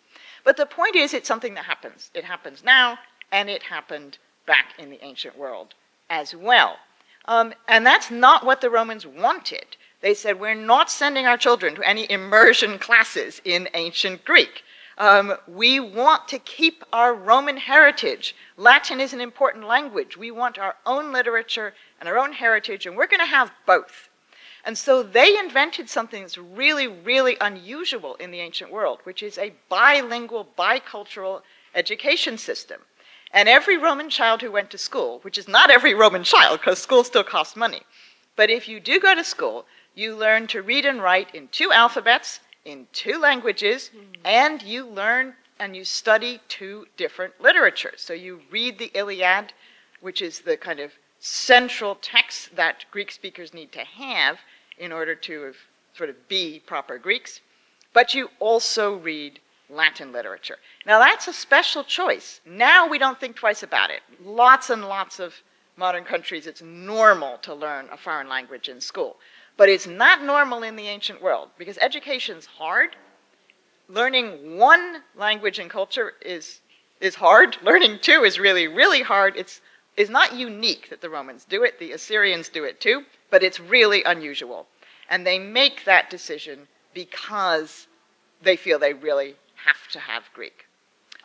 But the point is, it's something that happens. It happens now, and it happened back in the ancient world as well. And that's not what the Romans wanted. They said, we're not sending our children to any immersion classes in ancient Greek. We want to keep our Roman heritage. Latin is an important language. We want our own literature and our own heritage, and we're going to have both. And so they invented something that's really, really unusual in the ancient world, which is a bilingual, bicultural education system. And every Roman child who went to school, which is not every Roman child, because school still costs money, but if you do go to school, you learn to read and write in 2 alphabets, in 2 languages, and you learn and you study 2 different literatures. So you read the Iliad, which is the kind of central text that Greek speakers need to have in order to sort of be proper Greeks, but you also read Latin literature. Now that's a special choice. Now we don't think twice about it. Lots and lots of modern countries, it's normal to learn a foreign language in school. But it's not normal in the ancient world, because education's hard. Learning 1 language and culture is hard. Learning 2 is really, really hard. It's not unique that the Romans do it. The Assyrians do it too, but it's really unusual. And they make that decision because they feel they really have to have Greek.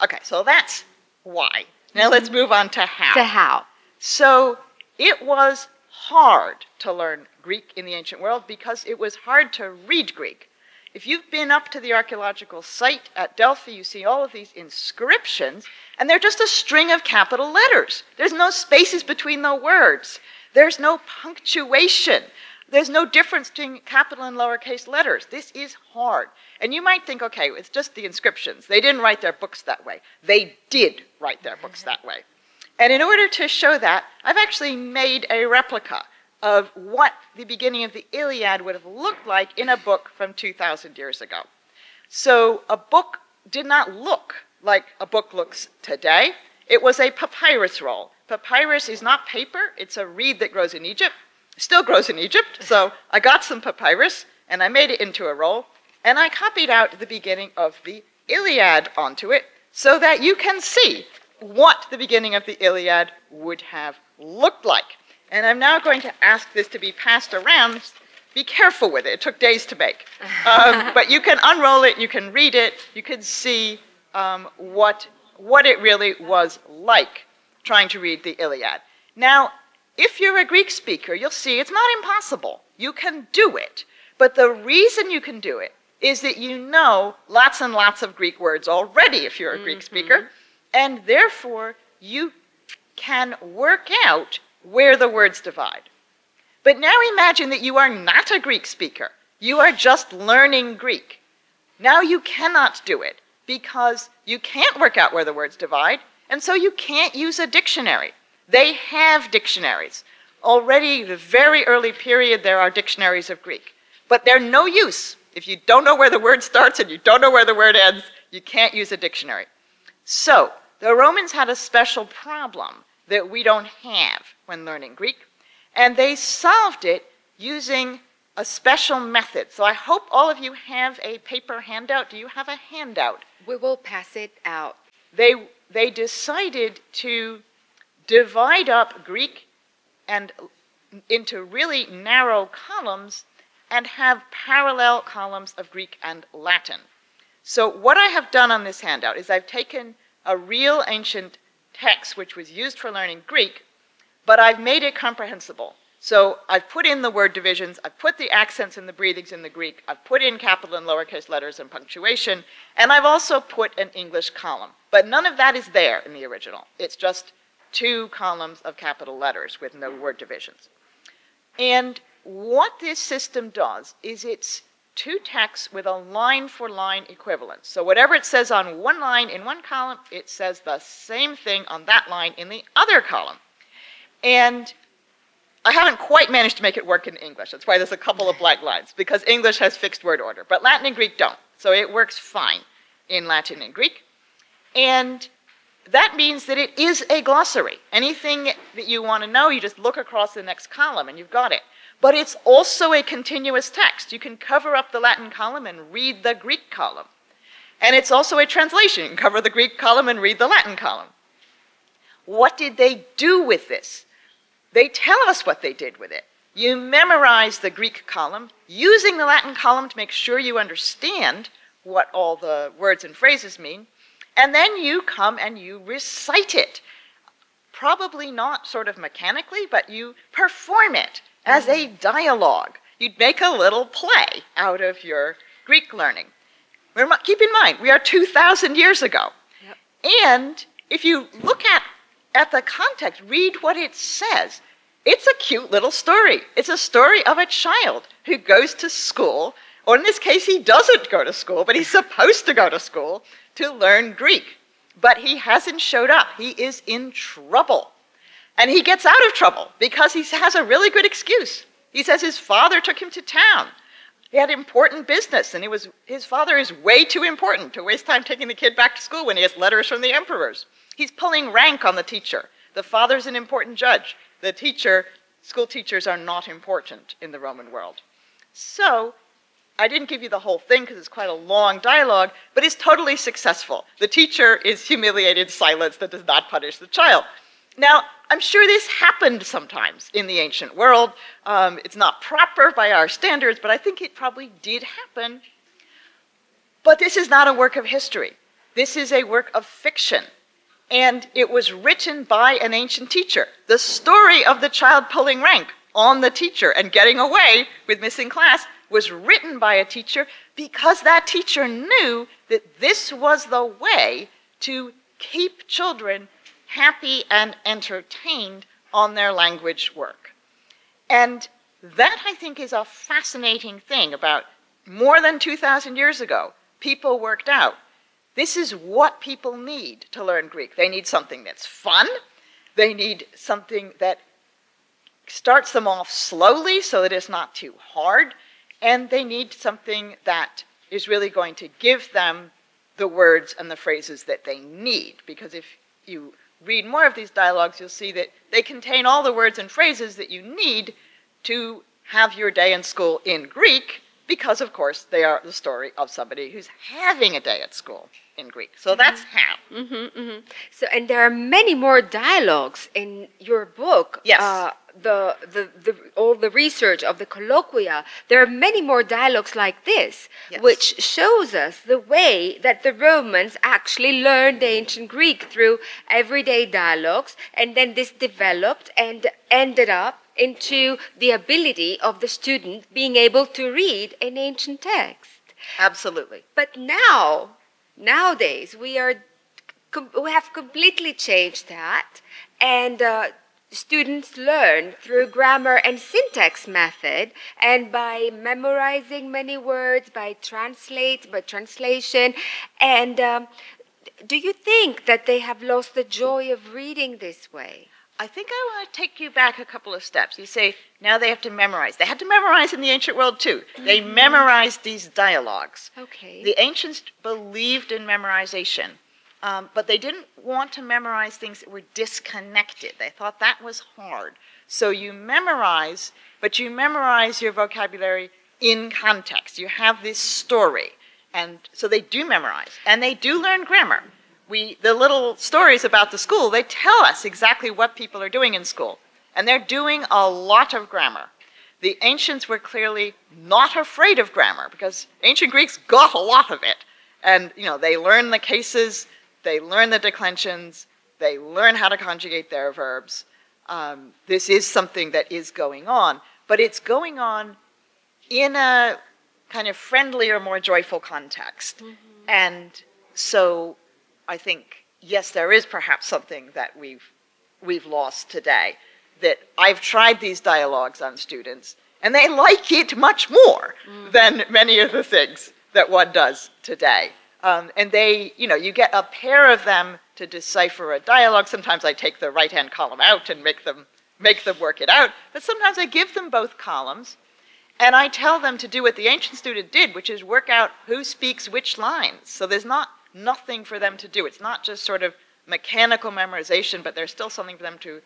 Okay, so that's why. Now let's move on to how. To how. So it was hard to learn Greek in the ancient world because it was hard to read Greek. If you've been up to the archaeological site at Delphi, you see all of these inscriptions, and they're just a string of capital letters. There's no spaces between the words. There's no punctuation. There's no difference between capital and lowercase letters. This is hard. And you might think, okay, it's just the inscriptions. They didn't write their books that way. They did write their books that way. And in order to show that, I've actually made a replica of what the beginning of the Iliad would have looked like in a book from 2,000 years ago. So a book did not look like a book looks today. It was a papyrus roll. Papyrus is not paper. It's a reed that grows in Egypt. Still grows in Egypt. So I got some papyrus, and I made it into a roll, and I copied out the beginning of the Iliad onto it so that you can see what the beginning of the Iliad would have looked like. And I'm now going to ask this to be passed around. Be careful with it. It took days to make. But you can unroll it, you can read it, you can see what it really was like trying to read the Iliad. Now, if you're a Greek speaker, you'll see it's not impossible. You can do it. But the reason you can do it is that you know lots and lots of Greek words already if you're a Greek speaker, and therefore you can work out where the words divide. But now imagine that you are not a Greek speaker. You are just learning Greek. Now you cannot do it because you can't work out where the words divide, and so you can't use a dictionary. They have dictionaries. Already, the very early period, there are dictionaries of Greek. But they're no use. If you don't know where the word starts and you don't know where the word ends, you can't use a dictionary. So, the Romans had a special problem that we don't have when learning Greek, and they solved it using a special method. So I hope all of you have a paper handout. Do you have a handout? We will pass it out. They decided to divide up Greek and into really narrow columns and have parallel columns of Greek and Latin. So what I have done on this handout is I've taken a real ancient text which was used for learning Greek, but I've made it comprehensible. So I've put in the word divisions, I've put the accents and the breathings in the Greek, I've put in capital and lowercase letters and punctuation, and I've also put an English column. But none of that is there in the original. It's just 2 columns of capital letters with no word divisions. And what this system does is it's 2 texts with a line-for-line equivalence. So whatever it says on one line in one column, it says the same thing on that line in the other column. And I haven't quite managed to make it work in English. That's why there's a couple of blank lines, because English has fixed word order, but Latin and Greek don't. So it works fine in Latin and Greek. And that means that it is a glossary. Anything that you want to know, you just look across the next column and you've got it. But it's also a continuous text. You can cover up the Latin column and read the Greek column. And it's also a translation. You can cover the Greek column and read the Latin column. What did they do with this? They tell us what they did with it. You memorize the Greek column using the Latin column to make sure you understand what all the words and phrases mean, and then you come and you recite it. Probably not sort of mechanically, but you perform it as a dialogue. You'd make a little play out of your Greek learning. Keep in mind, we are 2,000 years ago. Yep. And if you look at the context, read what it says. It's a cute little story. It's a story of a child who goes to school, or in this case, he doesn't go to school, but he's supposed to go to school to learn Greek. But he hasn't showed up. He is in trouble. And he gets out of trouble because he has a really good excuse. He says his father took him to town. He had important business, and his father is way too important to waste time taking the kid back to school when he has letters from the emperors. He's pulling rank on the teacher. The father's an important judge. The teacher, school teachers are not important in the Roman world. So, I didn't give you the whole thing because it's quite a long dialogue, but it's totally successful. The teacher is humiliated silence that does not punish the child. Now, I'm sure this happened sometimes in the ancient world. It's not proper by our standards, but I think it probably did happen. But this is not a work of history. This is a work of fiction. And it was written by an ancient teacher. The story of the child pulling rank on the teacher and getting away with missing class was written by a teacher because that teacher knew that this was the way to keep children happy and entertained on their language work. And that, I think, is a fascinating thing about more than 2,000 years ago. People worked out, this is what people need to learn Greek. They need something that's fun. They need something that starts them off slowly so that it's not too hard. And they need something that is really going to give them the words and the phrases that they need. Because if you read more of these dialogues, you'll see that they contain all the words and phrases that you need to have your day in school in Greek, because, of course, they are the story of somebody who's having a day at school in Greek. So that's how. So, and there are many more dialogues in your book. Yes. All the research of the colloquia, there are many more dialogues like this, Yes. which shows us the way that the Romans actually learned ancient Greek through everyday dialogues, and then this developed and ended up into the ability of the student being able to read an ancient text. Absolutely. But nowadays, we have completely changed that, and students learn through grammar and syntax method, and by memorizing many words, by translation. And do you think that they have lost the joy of reading this way? I think I want to take you back a couple of steps. You say, now they have to memorize. They had to memorize in the ancient world too. They memorized these dialogues. Okay. The ancients believed in memorization, but they didn't want to memorize things that were disconnected. They thought that was hard. So you memorize, but you memorize your vocabulary in context. You have this story. And so they do memorize, and they do learn grammar. The little stories about the school, they tell us exactly what people are doing in school. And they're doing a lot of grammar. The ancients were clearly not afraid of grammar because ancient Greeks got a lot of it. And, they learn the cases, they learn the declensions, they learn how to conjugate their verbs. This is something that is going on, but it's going on in a kind of friendlier, more joyful context. And so I think, yes, there is perhaps something that we've lost today, that I've tried these dialogues on students, and they like it much more than many of the things that one does today. And they, you get a pair of them to decipher a dialogue. Sometimes I take the right-hand column out and make them work it out, but sometimes I give them both columns, and I tell them to do what the ancient student did, which is work out who speaks which lines. So there's nothing for them to do. It's not just sort of mechanical memorization, but there's still something for them to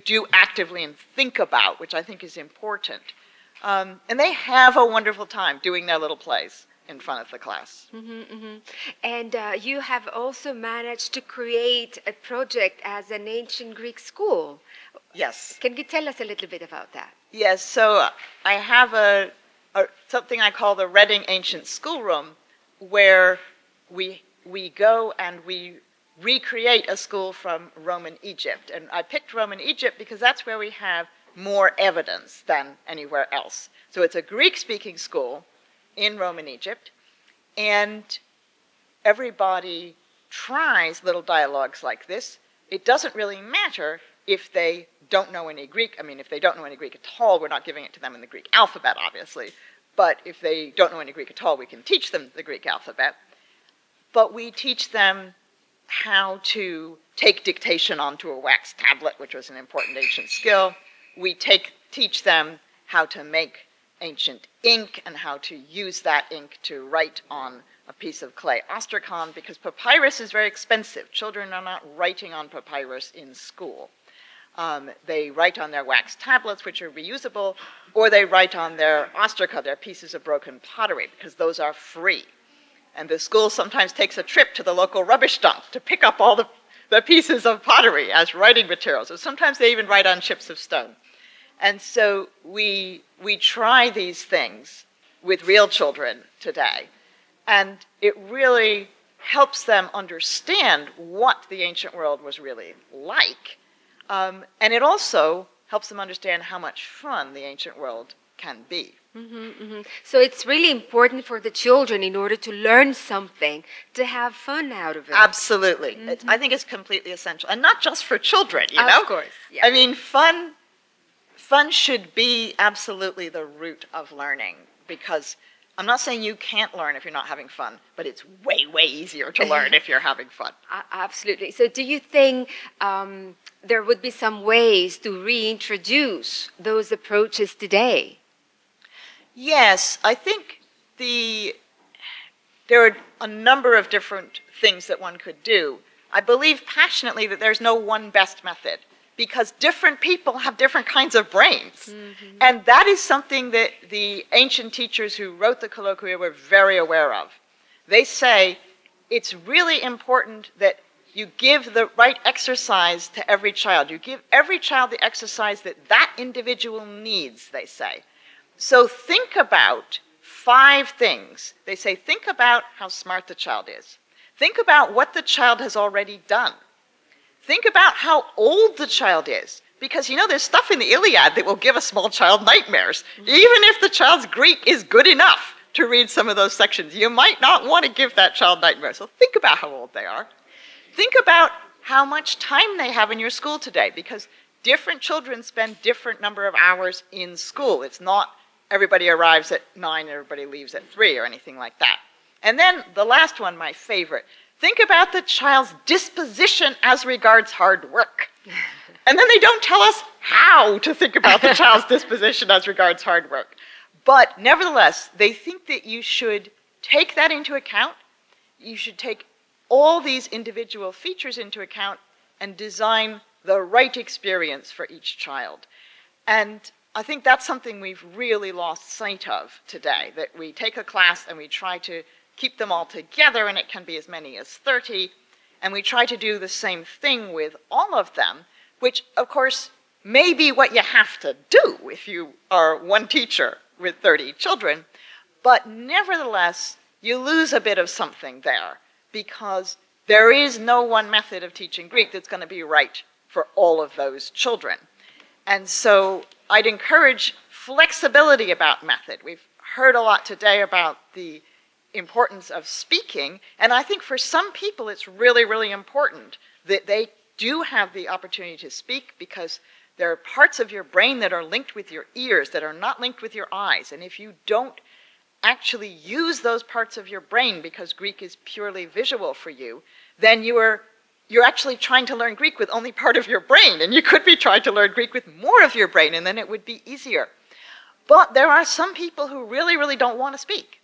do actively and think about, which I think is important. And they have a wonderful time doing their little plays in front of the class. And you have also managed to create a project as an ancient Greek school. Yes. Can you tell us a little bit about that? Yes, so I have something I call the Reading Ancient Schoolroom, where we go and we recreate a school from Roman Egypt. And I picked Roman Egypt because that's where we have more evidence than anywhere else. So it's a Greek-speaking school in Roman Egypt, and everybody tries little dialogues like this. It doesn't really matter if they don't know any Greek. I mean, if they don't know any Greek at all, we're not giving it to them in the Greek alphabet, obviously. But if they don't know any Greek at all, we can teach them the Greek alphabet. But we teach them how to take dictation onto a wax tablet, which was an important ancient skill. We teach them how to make ancient ink and how to use that ink to write on a piece of clay ostrakhan, because papyrus is very expensive. Children are not writing on papyrus in school. They write on their wax tablets, which are reusable, or they write on their ostrakha, their pieces of broken pottery, because those are free. And the school sometimes takes a trip to the local rubbish dump to pick up all the the pieces of pottery as writing materials. Or sometimes they even write on chips of stone. And so we try these things with real children today. And it really helps them understand what the ancient world was really like. And it also helps them understand how much fun the ancient world can be. So it's really important for the children, in order to learn something, to have fun out of it. Absolutely. I think it's completely essential. And not just for children, you know? Of course, yeah. I mean, fun should be absolutely the root of learning, because I'm not saying you can't learn if you're not having fun, but it's way, way easier to learn if you're having fun. Absolutely. So do you think there would be some ways to reintroduce those approaches today? Yes, I think there are a number of different things that one could do. I believe passionately that there's no one best method, because different people have different kinds of brains. And that is something that the ancient teachers who wrote the colloquia were very aware of. They say it's really important that you give the right exercise to every child. You give every child the exercise that that individual needs, they say. So think about 5 things. They say, think about how smart the child is. Think about what the child has already done. Think about how old the child is. Because, you know, there's stuff in the Iliad that will give a small child nightmares. Even if the child's Greek is good enough to read some of those sections, you might not want to give that child nightmares. So think about how old they are. Think about how much time they have in your school today, because different children spend different number of hours in school. It's not everybody arrives at 9 and everybody leaves at 3 or anything like that. And then the last one, my favorite. Think about the child's disposition as regards hard work. And then they don't tell us how to think about the child's disposition as regards hard work. But nevertheless, they think that you should take that into account. You should take all these individual features into account and design the right experience for each child. And I think that's something we've really lost sight of today, that we take a class and we try to keep them all together, and it can be as many as 30, and we try to do the same thing with all of them, which, of course, may be what you have to do if you are one teacher with 30 children, but nevertheless, you lose a bit of something there, because there is no one method of teaching Greek that's going to be right for all of those children. And so I'd encourage flexibility about method. We've heard a lot today about the importance of speaking, and I think for some people it's really, really important that they do have the opportunity to speak, because there are parts of your brain that are linked with your ears that are not linked with your eyes. And if you don't actually use those parts of your brain, because Greek is purely visual for you, then you're actually trying to learn Greek with only part of your brain, and you could be trying to learn Greek with more of your brain, and then it would be easier. But there are some people who really, really don't want to speak.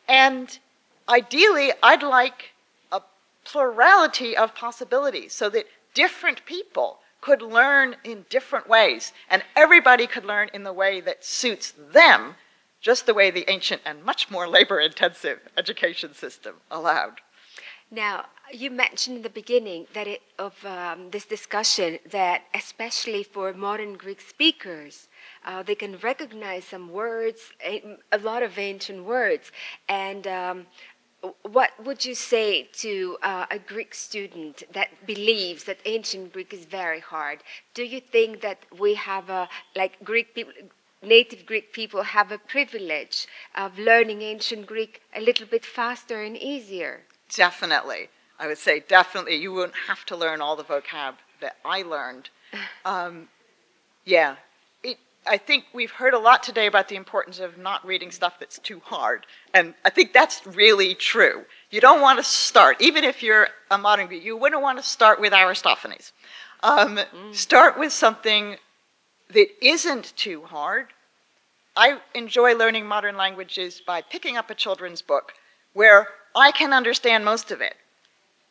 And ideally, I'd like a plurality of possibilities so that different people could learn in different ways, and everybody could learn in the way that suits them, just the way the ancient and much more labor-intensive education system allowed. Now, you mentioned in the beginning that this discussion that especially for modern Greek speakers, they can recognize some words, a lot of ancient words. And what would you say to a Greek student that believes that ancient Greek is very hard? Do you think that we have Greek people, native Greek people have a privilege of learning ancient Greek a little bit faster and easier? Definitely. I would say definitely. You wouldn't have to learn all the vocab that I learned. Yeah. I think we've heard a lot today about the importance of not reading stuff that's too hard. And I think that's really true. You don't want to start, even if you're a modern Greek, you wouldn't want to start with Aristophanes. Start with something that isn't too hard. I enjoy learning modern languages by picking up a children's book where I can understand most of it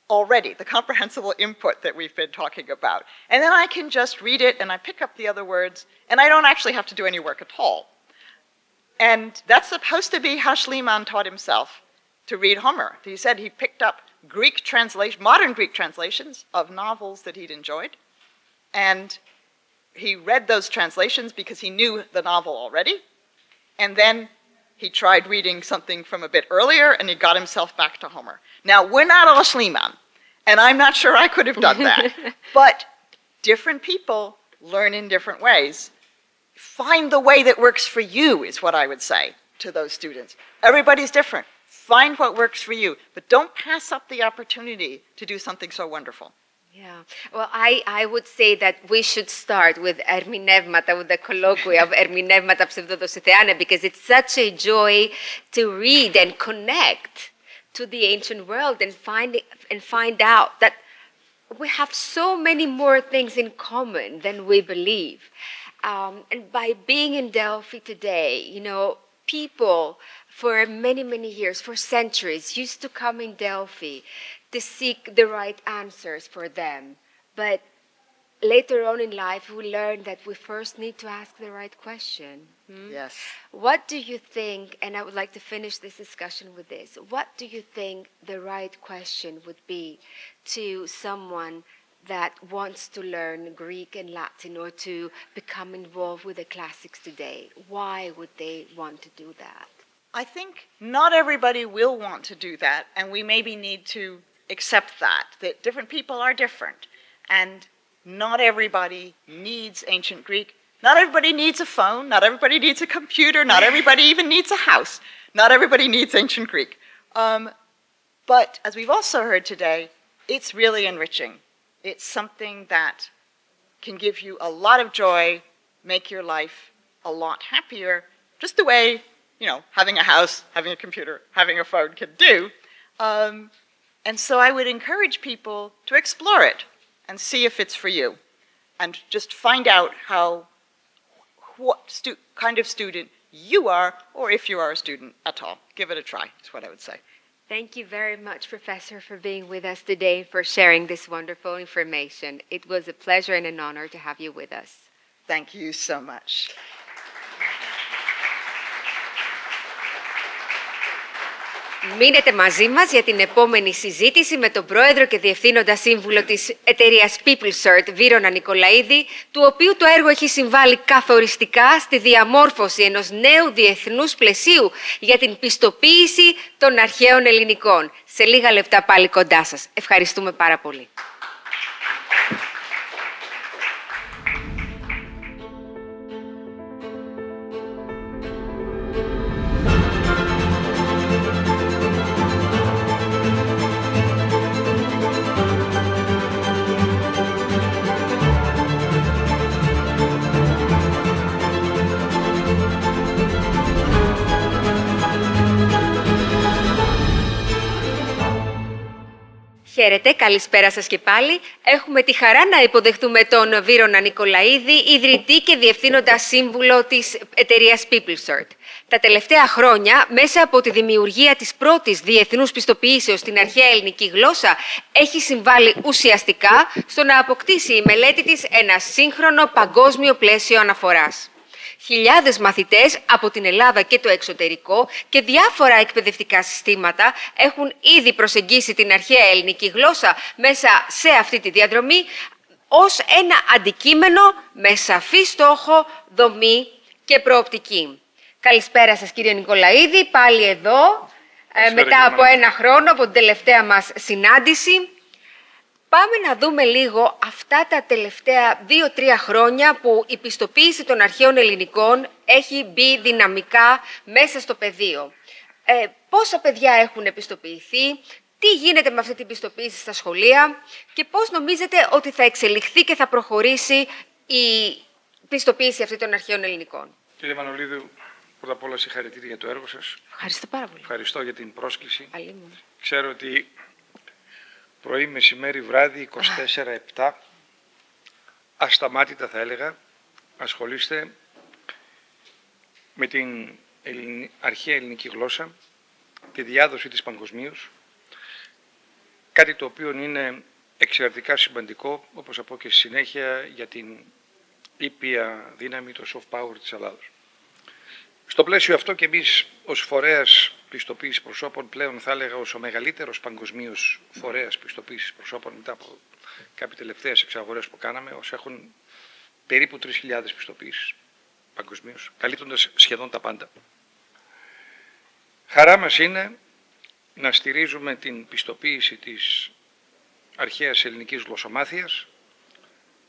already, the comprehensible input that we've been talking about. And then I can just read it and I pick up the other words, and I don't actually have to do any work at all. And that's supposed to be how Schliemann taught himself to read Homer. He said he picked up modern Greek translations of novels that he'd enjoyed. And he read those translations because he knew the novel already. And then he tried reading something from a bit earlier, and he got himself back to Homer. Now, we're not all Schliemann, and I'm not sure I could have done that. But different people learn in different ways. Find the way that works for you, is what I would say to those students. Everybody's different. Find what works for you, but don't pass up the opportunity to do something so wonderful. Yeah, well, I would say that we should start with ερμηνεύματα, with the colloquy of ερμηνεύματα ψευδοδοσιθεάνε, because it's such a joy to read and connect to the ancient world and find out that we have so many more things in common than we believe. And by being in Delphi today, you know, people for many, many years, for centuries, used to come in Delphi to seek the right answers for them. But later on in life, we learn that we first need to ask the right question. Yes. What do you think, and I would like to finish this discussion with this, what do you think the right question would be to someone that wants to learn Greek and Latin or to become involved with the classics today? Why would they want to do that? I think not everybody will want to do that, and we maybe need to accept that different people are different, and not everybody needs ancient Greek. Not everybody needs a phone, not everybody needs a computer, not everybody even needs a house. Not everybody needs ancient Greek. But as we've also heard today, it's really enriching. It's something that can give you a lot of joy, make your life a lot happier, just the way, you know, having a house, having a computer, having a phone can do. And so I would encourage people to explore it and see if it's for you. And just find out what kind of student you are, or if you are a student at all. Give it a try, is what I would say. Thank you very much, Professor, for being with us today, for sharing this wonderful information. It was a pleasure and an honor to have you with us. Thank you so much. Μείνετε μαζί μας για την επόμενη συζήτηση με τον Πρόεδρο και Διευθύνοντα Σύμβουλο της εταιρείας PeopleCert, Βύρωνα Νικολαίδη, του οποίου το έργο έχει συμβάλει καθοριστικά στη διαμόρφωση ενός νέου διεθνούς πλαισίου για την πιστοποίηση των αρχαίων ελληνικών. Σε λίγα λεπτά πάλι κοντά σας. Ευχαριστούμε πάρα πολύ. Χαίρετε, καλησπέρα σας και πάλι. Έχουμε τη χαρά να υποδεχτούμε τον Βύρωνα Νικολαίδη, ιδρυτή και διευθύνοντα σύμβουλο της εταιρείας PeopleCert. Τα τελευταία χρόνια, μέσα από τη δημιουργία της πρώτης διεθνούς πιστοποιήσεως στην αρχαία ελληνική γλώσσα, έχει συμβάλει ουσιαστικά στο να αποκτήσει η μελέτη της ένα σύγχρονο παγκόσμιο πλαίσιο αναφοράς. Χιλιάδες μαθητές από την Ελλάδα και το εξωτερικό και διάφορα εκπαιδευτικά συστήματα έχουν ήδη προσεγγίσει την αρχαία ελληνική γλώσσα μέσα σε αυτή τη διαδρομή ως ένα αντικείμενο με σαφή στόχο, δομή και προοπτική. Καλησπέρα σας, κύριε Νικολαίδη, πάλι εδώ, μετά από ένα χρόνο από την τελευταία μας συνάντηση. Πάμε να δούμε λίγο αυτά τα τελευταία 2-3 χρόνια που η πιστοποίηση των αρχαίων ελληνικών έχει μπει δυναμικά μέσα στο πεδίο. Πόσα παιδιά έχουν επιστοποιηθεί, τι γίνεται με αυτή την πιστοποίηση στα σχολεία και πώς νομίζετε ότι θα εξελιχθεί και θα προχωρήσει η πιστοποίηση αυτή των αρχαίων ελληνικών. Κύριε Μανολίδου, πρώτα απ' όλα συγχαρητήρια για το έργο σας. Ευχαριστώ πάρα πολύ. Ευχαριστώ για την πρόσκληση. Αλλήμον. Ξέρω ότι πρωί, μεσημέρι, βράδυ, 24/7, ασταμάτητα θα έλεγα, ασχολείστε με την αρχαία ελληνική γλώσσα, τη διάδοση της παγκοσμίως, κάτι το οποίο είναι εξαιρετικά σημαντικό, όπως θα πω και στη συνέχεια, για την ήπια δύναμη, το soft power της Ελλάδος. Στο πλαίσιο αυτό και εμείς ως φορέας πιστοποίησης προσώπων, πλέον θα έλεγα ως ο μεγαλύτερος παγκοσμίως φορέας πιστοποίησης προσώπων, μετά από κάποιες τελευταίες εξαγορές που κάναμε, όσοι έχουν περίπου 3.000 πιστοποίησεις παγκοσμίως, καλύπτοντας σχεδόν τα πάντα. Χαρά μας είναι να στηρίζουμε την πιστοποίηση της αρχαίας ελληνικής γλωσσομάθειας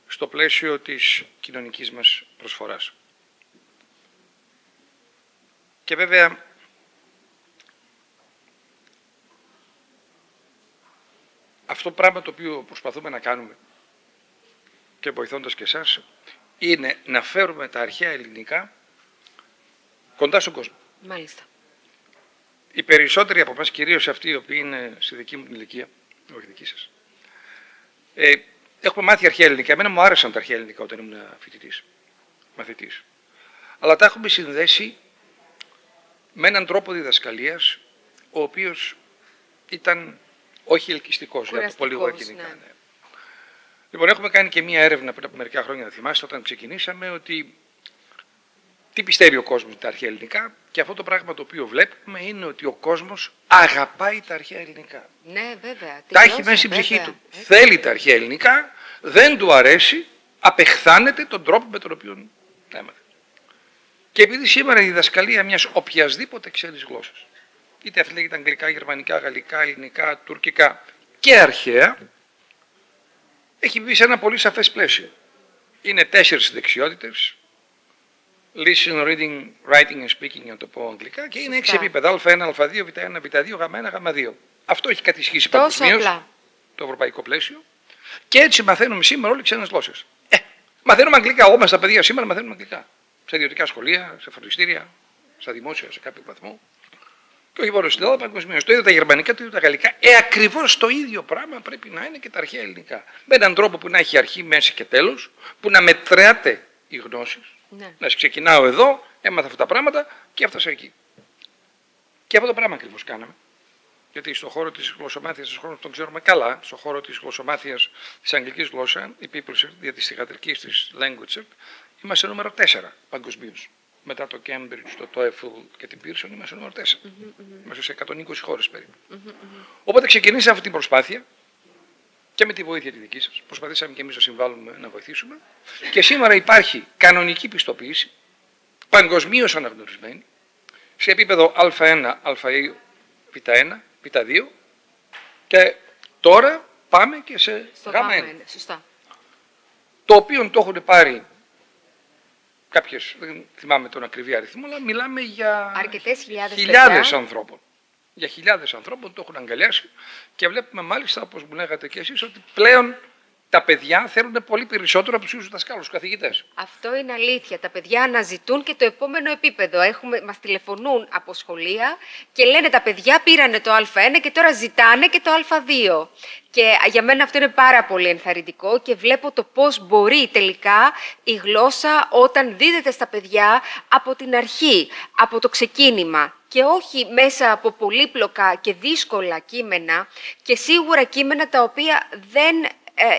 στο πλαίσιο της κοινωνικής μας προσφοράς. Και βέβαια, αυτό το πράγμα το οποίο προσπαθούμε να κάνουμε και βοηθώντας και εσάς, είναι να φέρουμε τα αρχαία ελληνικά κοντά στον κόσμο. Μάλιστα. Οι περισσότεροι από εμάς, κυρίως αυτοί οι οποίοι είναι στη δική μου την ηλικία, όχι δική σας, έχουμε μάθει αρχαία ελληνικά. Εμένα μου άρεσαν τα αρχαία ελληνικά όταν ήμουν μαθητής. Αλλά τα έχουμε συνδέσει με έναν τρόπο διδασκαλίας, ο οποίος ήταν όχι ελκυστικός για το πολύ ελληνικά. Ναι. Λοιπόν, έχουμε κάνει και μία έρευνα πριν από μερικά χρόνια, να θυμάστε, όταν ξεκινήσαμε, ότι τι πιστεύει ο κόσμος τα αρχαία ελληνικά, και αυτό το πράγμα το οποίο βλέπουμε είναι ότι ο κόσμος αγαπάει τα αρχαία ελληνικά. Ναι, βέβαια. Τα έχει μέσα στην ψυχή του. Θέλει τα αρχαία ελληνικά, δεν του αρέσει, απεχθάνεται τον τρόπο με τον οποίο έμαθε. Και επειδή σήμερα η διδασκαλία μιας οποιασδήποτε ξένης γλώσσας, είτε αυτή λέγεται αγγλικά, γερμανικά, γαλλικά, ελληνικά, τουρκικά και αρχαία, έχει μπει σε ένα πολύ σαφές πλαίσιο. Είναι 4 δεξιότητες, listen, reading, writing and speaking, να το πω αγγλικά, και είναι 6 επίπεδα, α1, α2, β1, β2, γ1, γ2. Αυτό έχει κατησχύσει παγκοσμίως, το ευρωπαϊκό πλαίσιο, και έτσι μαθαίνουμε σήμερα όλοι ξένες γλώσσες. Μαθαίνουμε αγγλικά, όμως τα παιδιά σήμερα μαθαίνουμε αγγλικά. Σε ιδιωτικά σχολεία, σε φροντιστήρια, στα δημόσια, σε κάποιο βαθμό. Και όχι μόνο στην Ελλάδα, παγκοσμίως. Το ίδιο τα γερμανικά, το ίδιο τα γαλλικά. Ακριβώς το ίδιο πράγμα πρέπει να είναι και τα αρχαία ελληνικά. Με έναν τρόπο που να έχει αρχή, μέση και τέλος, που να μετριάται οι γνώσεις. Ναι. Να ξεκινάω εδώ, έμαθα αυτά τα πράγματα και έφτασα εκεί. Και αυτό το πράγμα ακριβώς κάναμε. Γιατί στον χώρο της γλωσσομάθειας, στον χώρο τον ξέρουμε καλά, στον χώρο της γλωσσομάθειας της αγγλικής γλώσσας, η People's για της θυγατρικής της Language Cert, είμαστε νούμερο 4 παγκοσμίως. Μετά το Cambridge, το TOEFL και την Pearson, είμαστε νούμερο 4. Μέσα σε 120 χώρες περίπου. Οπότε ξεκινήσαμε αυτή την προσπάθεια και με τη βοήθεια τη δική σας. Προσπαθήσαμε και εμείς να συμβάλλουμε, να βοηθήσουμε. Και σήμερα υπάρχει κανονική πιστοποίηση, παγκοσμίως αναγνωρισμένη, σε επίπεδο Α1, Α2, Β1, Β2 και τώρα πάμε και σε Γ1. Σωστά. Το οποίο το έχουν πάρει κάποιες, δεν θυμάμαι τον ακριβή αριθμό, αλλά μιλάμε για αρκετές χιλιάδες ανθρώπων. Για χιλιάδες ανθρώπων το έχουν αγκαλιάσει και βλέπουμε μάλιστα, όπως μου λέγατε και εσείς, ότι πλέον τα παιδιά θέλουν πολύ περισσότερο από τους ίδιους δασκάλους, τους καθηγητές. Αυτό είναι αλήθεια. Τα παιδιά αναζητούν και το επόμενο επίπεδο. Μας τηλεφωνούν από σχολεία και λένε τα παιδιά πήρανε το Α1 και τώρα ζητάνε και το Α2. Και για μένα αυτό είναι πάρα πολύ ενθαρρυντικό και βλέπω το πώς μπορεί τελικά η γλώσσα όταν δίδεται στα παιδιά από την αρχή, από το ξεκίνημα. Και όχι μέσα από πολύπλοκα και δύσκολα κείμενα και σίγουρα κείμενα τα οποία δεν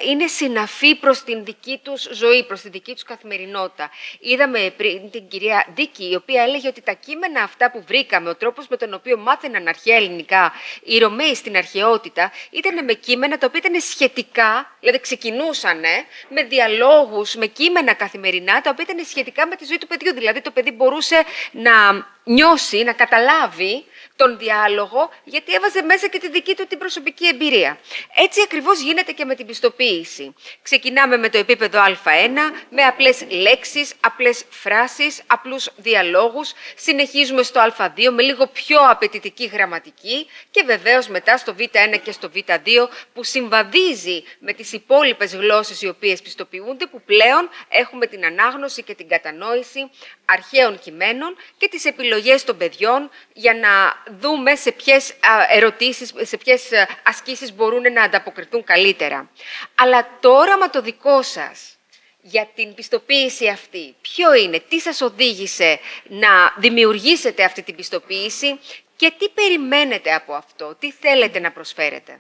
είναι συναφή προς την δική τους ζωή, προς την δική τους καθημερινότητα. Είδαμε πριν την κυρία Ντίκη, η οποία έλεγε ότι τα κείμενα αυτά που βρήκαμε, ο τρόπος με τον οποίο μάθαιναν αρχαία ελληνικά οι Ρωμαίοι στην αρχαιότητα, ήταν με κείμενα τα οποία ήταν σχετικά, δηλαδή ξεκινούσαν με διαλόγους, με κείμενα καθημερινά, τα οποία ήταν σχετικά με τη ζωή του παιδιού. Δηλαδή το παιδί μπορούσε να νιώσει, να καταλάβει τον διάλογο, γιατί έβαζε μέσα και τη δική του την προσωπική εμπειρία. Έτσι ακριβώς γίνεται και με την πιστοποίηση. Ξεκινάμε με το επίπεδο Α1, με απλές λέξεις, απλές φράσεις, απλούς διαλόγους. Συνεχίζουμε στο Α2 με λίγο πιο απαιτητική γραμματική και βεβαίως μετά στο Β1 και στο Β2 που συμβαδίζει με τις υπόλοιπες γλώσσες οι οποίες πιστοποιούνται, που πλέον έχουμε την ανάγνωση και την κατανόηση αρχαίων κειμένων και τις επιλογές των παιδιών για να δούμε σε ποιες ερωτήσεις, σε ποιες ασκήσεις μπορούν να ανταποκριθούν καλύτερα. Αλλά το όραμα το δικό σας για την πιστοποίηση αυτή, ποιο είναι, τι σας οδήγησε να δημιουργήσετε αυτή την πιστοποίηση και τι περιμένετε από αυτό, τι θέλετε να προσφέρετε?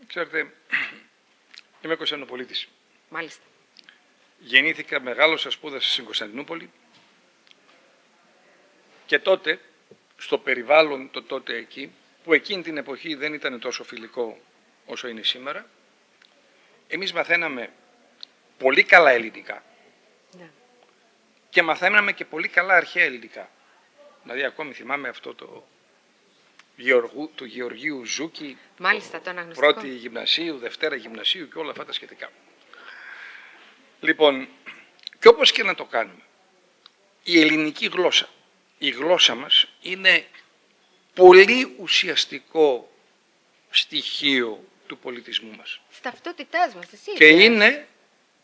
Ξέρετε, είμαι Κωνσταντινοπολίτης. Μάλιστα. Γεννήθηκα, μεγάλωσα, σπούδασα στην Κωνσταντινούπολη και τότε στο περιβάλλον το τότε εκεί, που εκείνη την εποχή δεν ήταν τόσο φιλικό όσο είναι σήμερα, εμείς μαθαίναμε πολύ καλά ελληνικά. Ναι. Και μαθαίναμε και πολύ καλά αρχαία ελληνικά. Δηλαδή, ακόμη θυμάμαι αυτό του Γεωργίου Ζούκη, Μάλιστα, το αναγνωστικό. πρώτη γυμνασίου, δευτέρα γυμνασίου και όλα αυτά τα σχετικά. Λοιπόν, και όπως και να το κάνουμε, η ελληνική γλώσσα, η γλώσσα μας είναι πολύ ουσιαστικό στοιχείο του πολιτισμού μας. Της ταυτότητάς μας, της Και ίδιας. είναι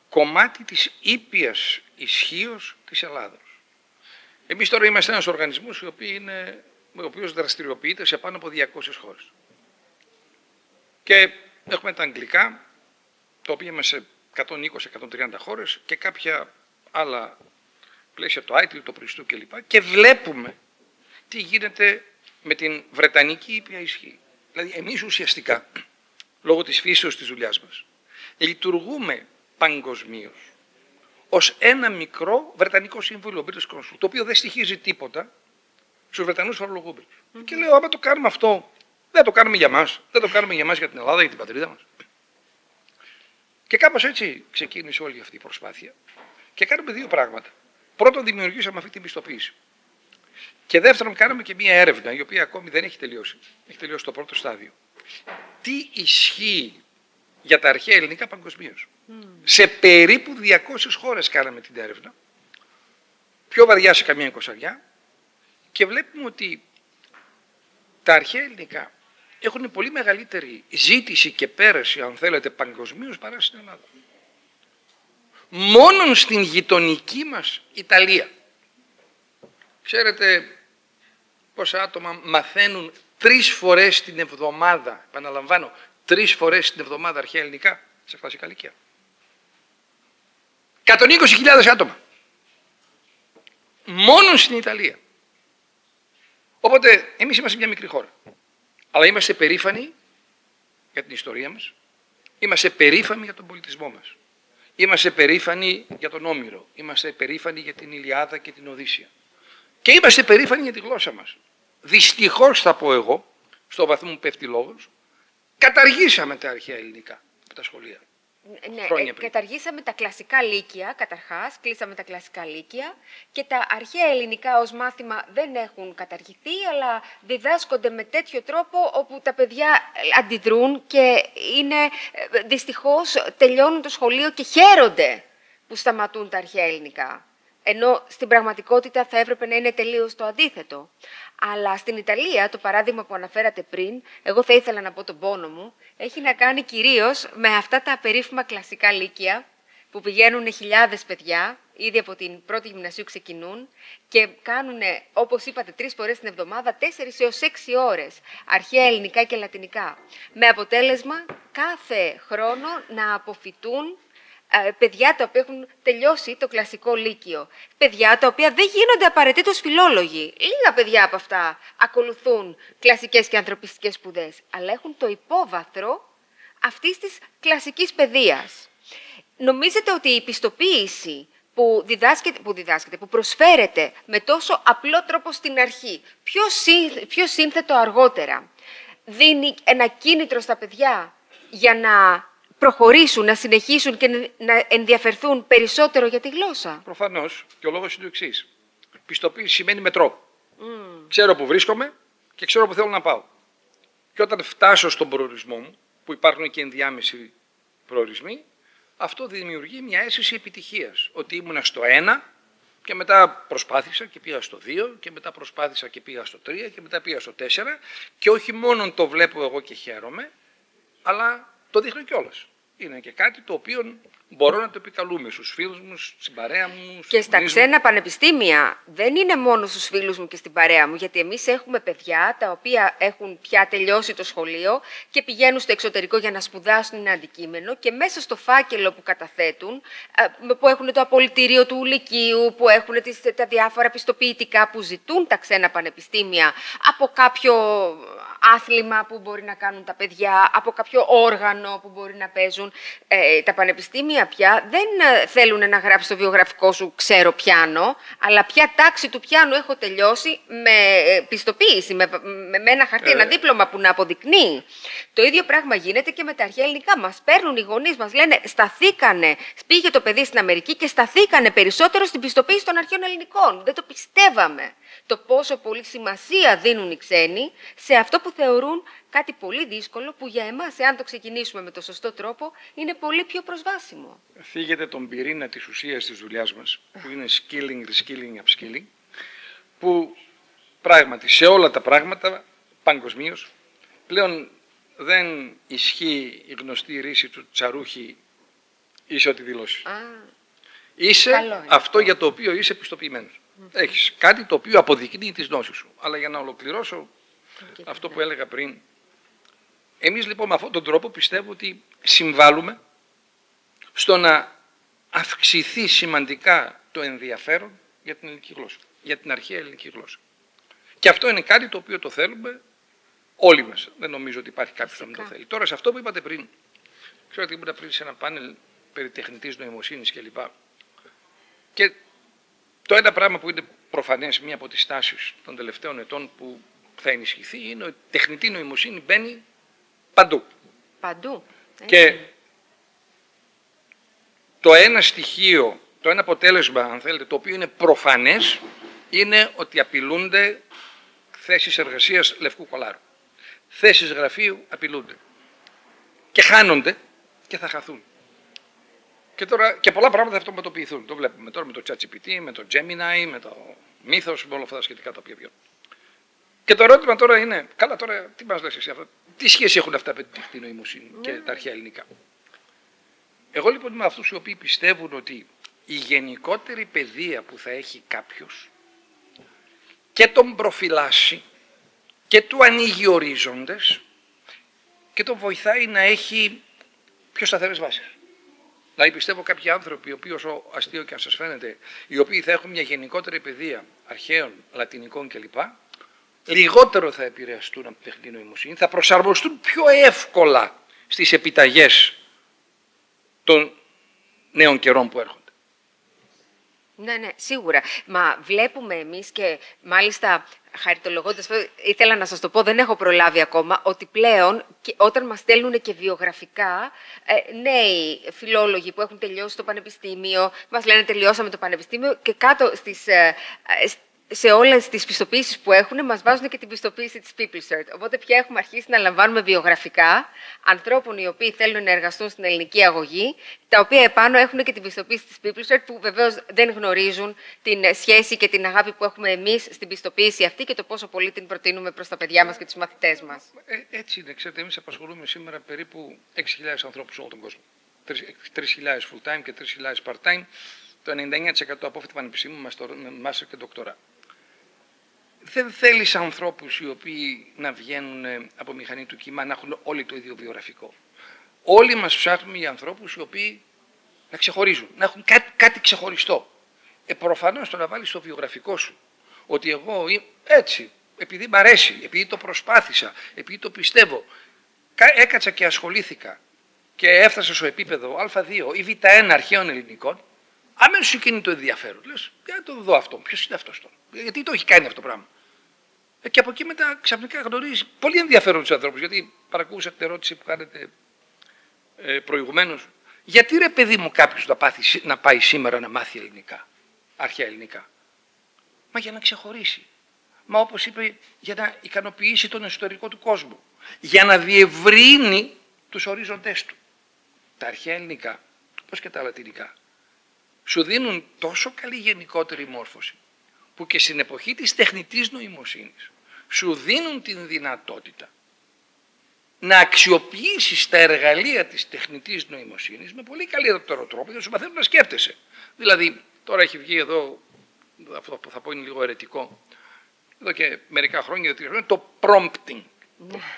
κομμάτι της ήπιας ισχύως της Ελλάδος. Εμείς τώρα είμαστε ένας οργανισμός ο οποίος δραστηριοποιείται σε πάνω από 200 χώρες. Και έχουμε τα αγγλικά, τα οποία είμαστε σε 120-130 χώρες και κάποια άλλα πλαίσια, το ITIL, το Πριστού κλπ. Και βλέπουμε τι γίνεται με την βρετανική ήπια ισχύ. Δηλαδή, εμείς ουσιαστικά, λόγω της φύσεως της δουλειάς μας, λειτουργούμε παγκοσμίως ως ένα μικρό βρετανικό σύμβουλο, British Consul, το οποίο δεν στοιχίζει τίποτα στους Βρετανούς φορολογούμενους. Και λέω, άμα το κάνουμε αυτό, δεν το κάνουμε για μας, δεν το κάνουμε για μας, για την Ελλάδα, για την πατρίδα μας. Και κάπως έτσι ξεκίνησε όλη αυτή η προσπάθεια. Και κάνουμε δύο πράγματα. Πρώτον, δημιουργήσαμε αυτή την πιστοποίηση. Και δεύτερον, κάναμε και μία έρευνα, η οποία ακόμη δεν έχει τελειώσει. Έχει τελειώσει το πρώτο στάδιο. Τι ισχύει για τα αρχαία ελληνικά παγκοσμίως. Σε περίπου 200 χώρες κάναμε την έρευνα, πιο βαριά σε καμία 20, και βλέπουμε ότι τα αρχαία ελληνικά έχουν πολύ μεγαλύτερη ζήτηση και πέραση, αν θέλετε, παγκοσμίως παρά στην Ελλάδα. Μόνον στην γειτονική μας Ιταλία. Ξέρετε πόσα άτομα μαθαίνουν 3 φορές την εβδομάδα, επαναλαμβάνω, 3 φορές την εβδομάδα αρχαία ελληνικά σε κλασικά λύκεια. 120.000 άτομα. Μόνον στην Ιταλία. Οπότε εμείς είμαστε μια μικρή χώρα. Αλλά είμαστε περήφανοι για την ιστορία μας. Είμαστε περήφανοι για τον πολιτισμό μας. Είμαστε περήφανοι για τον Όμηρο. Είμαστε περήφανοι για την Ηλιάδα και την Οδύσσεια. Και είμαστε περήφανοι για τη γλώσσα μας. Δυστυχώς, θα πω εγώ, στο βαθμό που πέφτει λόγος, καταργήσαμε τα αρχαία ελληνικά από τα σχολεία. Ναι, καταργήσαμε τα κλασικά λύκεια, καταρχάς, κλείσαμε τα κλασικά λύκεια και τα αρχαία ελληνικά ως μάθημα δεν έχουν καταργηθεί, αλλά διδάσκονται με τέτοιο τρόπο όπου τα παιδιά αντιδρούν και είναι, δυστυχώς τελειώνουν το σχολείο και χαίρονται που σταματούν τα αρχαία ελληνικά. Ενώ στην πραγματικότητα θα έπρεπε να είναι τελείως το αντίθετο. Αλλά στην Ιταλία, το παράδειγμα που αναφέρατε πριν, εγώ θα ήθελα να πω τον πόνο μου, έχει να κάνει κυρίως με αυτά τα περίφημα κλασικά λύκεια, που πηγαίνουν χιλιάδες παιδιά, ήδη από την πρώτη γυμνασίου ξεκινούν, και κάνουν, όπως είπατε, 3 φορές την εβδομάδα, 4 έως 6 ώρες, αρχαία ελληνικά και λατινικά. Με αποτέλεσμα κάθε χρόνο να αποφυτούν παιδιά τα οποία έχουν τελειώσει το κλασικό λύκειο. Παιδιά τα οποία δεν γίνονται απαραίτητος φιλόλογοι. Λίγα παιδιά από αυτά ακολουθούν κλασικές και ανθρωπιστικές σπουδές, αλλά έχουν το υπόβαθρο αυτής της κλασικής παιδείας. Νομίζετε ότι η πιστοποίηση που προσφέρεται με τόσο απλό τρόπο στην αρχή, πιο σύνθετο αργότερα, δίνει ένα κίνητρο στα παιδιά για να προχωρήσουν, να συνεχίσουν και να ενδιαφερθούν περισσότερο για τη γλώσσα? Προφανώς, και ο λόγος είναι το εξής. Πιστοποίηση σημαίνει μετρό. Ξέρω που βρίσκομαι και ξέρω που θέλω να πάω. Και όταν φτάσω στον προορισμό μου, που υπάρχουν και ενδιάμεσοι προορισμοί, αυτό δημιουργεί μια αίσθηση επιτυχίας. Ότι ήμουνα στο 1 και μετά προσπάθησα και πήγα στο 2 και μετά προσπάθησα και πήγα στο 3 και μετά πήγα στο 4 και όχι μόνο το βλέπω εγώ και χαίρομαι, αλλά το δείχνω κιόλας. Είναι και κάτι το οποίο μπορώ να το επικαλούμε στους φίλους μου, στην παρέα μου. Και στα ξένα πανεπιστήμια δεν είναι μόνο στους φίλους μου και στην παρέα μου, γιατί εμείς έχουμε παιδιά τα οποία έχουν πια τελειώσει το σχολείο και πηγαίνουν στο εξωτερικό για να σπουδάσουν ένα αντικείμενο και μέσα στο φάκελο που καταθέτουν, που έχουν το απολυτήριο του Λυκείου, που έχουν τα διάφορα πιστοποιητικά που ζητούν τα ξένα πανεπιστήμια από κάποιο άθλημα που μπορεί να κάνουν τα παιδιά, από κάποιο όργανο που μπορεί να παίζουν, τα πανεπιστήμια πια δεν θέλουν να γράψει το βιογραφικό σου «ξέρω πιάνο», αλλά ποια τάξη του πιάνου έχω τελειώσει με πιστοποίηση, με ένα χαρτί, ένα δίπλωμα που να αποδεικνύει. Το ίδιο πράγμα γίνεται και με τα αρχαία ελληνικά. Μας παίρνουν οι γονείς, μας λένε σταθήκανε, πήγε το παιδί στην Αμερική και σταθήκανε περισσότερο στην πιστοποίηση των αρχαίων ελληνικών. Δεν το πιστεύαμε. Το πόσο πολύ σημασία δίνουν οι ξένοι σε αυτό που θεωρούν κάτι πολύ δύσκολο, που για εμάς, εάν το ξεκινήσουμε με το σωστό τρόπο, είναι πολύ πιο προσβάσιμο. Φύγετε τον πυρήνα της ουσίας της δουλειάς μας, που είναι skilling, reskilling, upskilling, που πράγματι σε όλα τα πράγματα, παγκοσμίως, πλέον δεν ισχύει η γνωστή ρίση του τσαρούχη είσαι ό,τι δηλώσει. Είσαι αυτό για το οποίο είσαι πιστοποιημένος. Έχεις κάτι το οποίο αποδεικνύει τις γνώσεις σου. Αλλά για να ολοκληρώσω αυτό που έλεγα πριν, εμείς λοιπόν με αυτόν τον τρόπο πιστεύω ότι συμβάλλουμε στο να αυξηθεί σημαντικά το ενδιαφέρον για την ελληνική γλώσσα, για την αρχαία ελληνική γλώσσα. Και αυτό είναι κάτι το οποίο το θέλουμε όλοι μας. Δεν νομίζω ότι υπάρχει κάποιος που να μην το θέλει. Τώρα σε αυτό που είπατε πριν, ξέρω ότι ήμουν πριν σε ένα πάνελ περί τεχνητής νοημοσύνης κλπ. Και το ένα πράγμα που είναι προφανές, μία από τις τάσεις των τελευταίων ετών που θα ενισχυθεί, είναι ότι η τεχνητή νοημοσύνη μπαίνει παντού. Παντού. Και το ένα στοιχείο, το ένα αποτέλεσμα, αν θέλετε, το οποίο είναι προφανές, είναι ότι απειλούνται θέσεις εργασίας λευκού κολάρου. Θέσεις γραφείου απειλούνται. Και χάνονται και θα χαθούν. Και, τώρα, και πολλά πράγματα θα αυτοματοποιηθούν. Το βλέπουμε τώρα με το ChatGPT, με το Gemini, με το Mythos, με όλα αυτά τα σχετικά τα οποία βγαίνουν. Και το ερώτημα τώρα είναι, καλά τώρα τι μας λες εσύ αυτό, τι σχέση έχουν αυτά με την τεχνητή νοημοσύνη και τα αρχαία ελληνικά. Εγώ λοιπόν είμαι αυτούς οι οποίοι πιστεύουν ότι η γενικότερη παιδεία που θα έχει κάποιος και τον προφυλάσσει και του ανοίγει ορίζοντες και τον βοηθάει να έχει πιο σταθερές βάσεις. Δηλαδή πιστεύω κάποιοι άνθρωποι, οι οποίοι όσο αστείο και αν σας φαίνεται, οι οποίοι θα έχουν μια γενικότερη παιδεία αρχαίων, λατινικών κλπ, λιγότερο θα επηρεαστούν από την τεχνητή νοημοσύνη, θα προσαρμοστούν πιο εύκολα στις επιταγές των νέων καιρών που έρχονται. Ναι, ναι, σίγουρα. Μα βλέπουμε εμείς και μάλιστα χαριτολογώντας, ήθελα να σας το πω, δεν έχω προλάβει ακόμα, ότι πλέον όταν μας στέλνουν και βιογραφικά, νέοι φιλόλογοι που έχουν τελειώσει το πανεπιστήμιο, μας λένε τελειώσαμε το πανεπιστήμιο και κάτω σε όλες τις πιστοποίησεις που έχουν, μας βάζουν και την πιστοποίηση της PeopleCert. Οπότε πια έχουμε αρχίσει να λαμβάνουμε βιογραφικά ανθρώπων οι οποίοι θέλουν να εργαστούν στην ελληνική αγωγή, τα οποία επάνω έχουν και την πιστοποίηση της PeopleCert, που βεβαίως δεν γνωρίζουν την σχέση και την αγάπη που έχουμε εμείς στην πιστοποίηση αυτή και το πόσο πολύ την προτείνουμε προς τα παιδιά μας και τους μαθητές μας. Έτσι είναι. Ξέρετε, εμείς απασχολούμε σήμερα περίπου 6.000 ανθρώπους σε όλο τον κόσμο. 3.000 full-time και 3.000 part-time. Το 99% απόφοιτα πανεπιστήμιου μας το master και doctorate. Δεν θέλεις ανθρώπους οι οποίοι να βγαίνουν από μηχανή του κύμα, να έχουν όλοι το ίδιο βιογραφικό. Όλοι μας ψάχνουμε για ανθρώπους οι οποίοι να ξεχωρίζουν, να έχουν κάτι ξεχωριστό. Προφανώς το να βάλεις στο βιογραφικό σου ότι εγώ έτσι, επειδή μ' αρέσει, επειδή το προσπάθησα, επειδή το πιστεύω, έκατσα και ασχολήθηκα και έφτασα στο επίπεδο Α2 ή Β1 αρχαίων ελληνικών, αμέσως σου κινεί το ενδιαφέρον. Λες, για να το δω αυτό, ποιος είναι αυτός τώρα, γιατί το έχει κάνει αυτό το πράγμα. Και από εκεί μετά ξαφνικά γνωρίζει πολύ ενδιαφέρον τους ανθρώπους, γιατί παρακούσα την ερώτηση που κάνετε προηγουμένως. Γιατί ρε παιδί μου κάποιος να πάει σήμερα να μάθει ελληνικά, αρχαία ελληνικά. Μα για να ξεχωρίσει. Μα όπως είπε, για να ικανοποιήσει τον εσωτερικό του κόσμο. Για να διευρύνει τους ορίζοντές του. Τα αρχαία ελληνικά, όπως και τα λατινικά, σου δίνουν τόσο καλή γενικότερη μόρφωση, που και στην εποχή της τεχνητής νοημοσύνης σου δίνουν την δυνατότητα να αξιοποιήσεις τα εργαλεία της τεχνητής νοημοσύνης με πολύ καλύτερο τρόπο για να σου μαθαίνουν να σκέφτεσαι. Δηλαδή, τώρα έχει βγει εδώ, αυτό που θα πω είναι λίγο αιρετικό, εδώ και μερικά χρόνια, το prompting.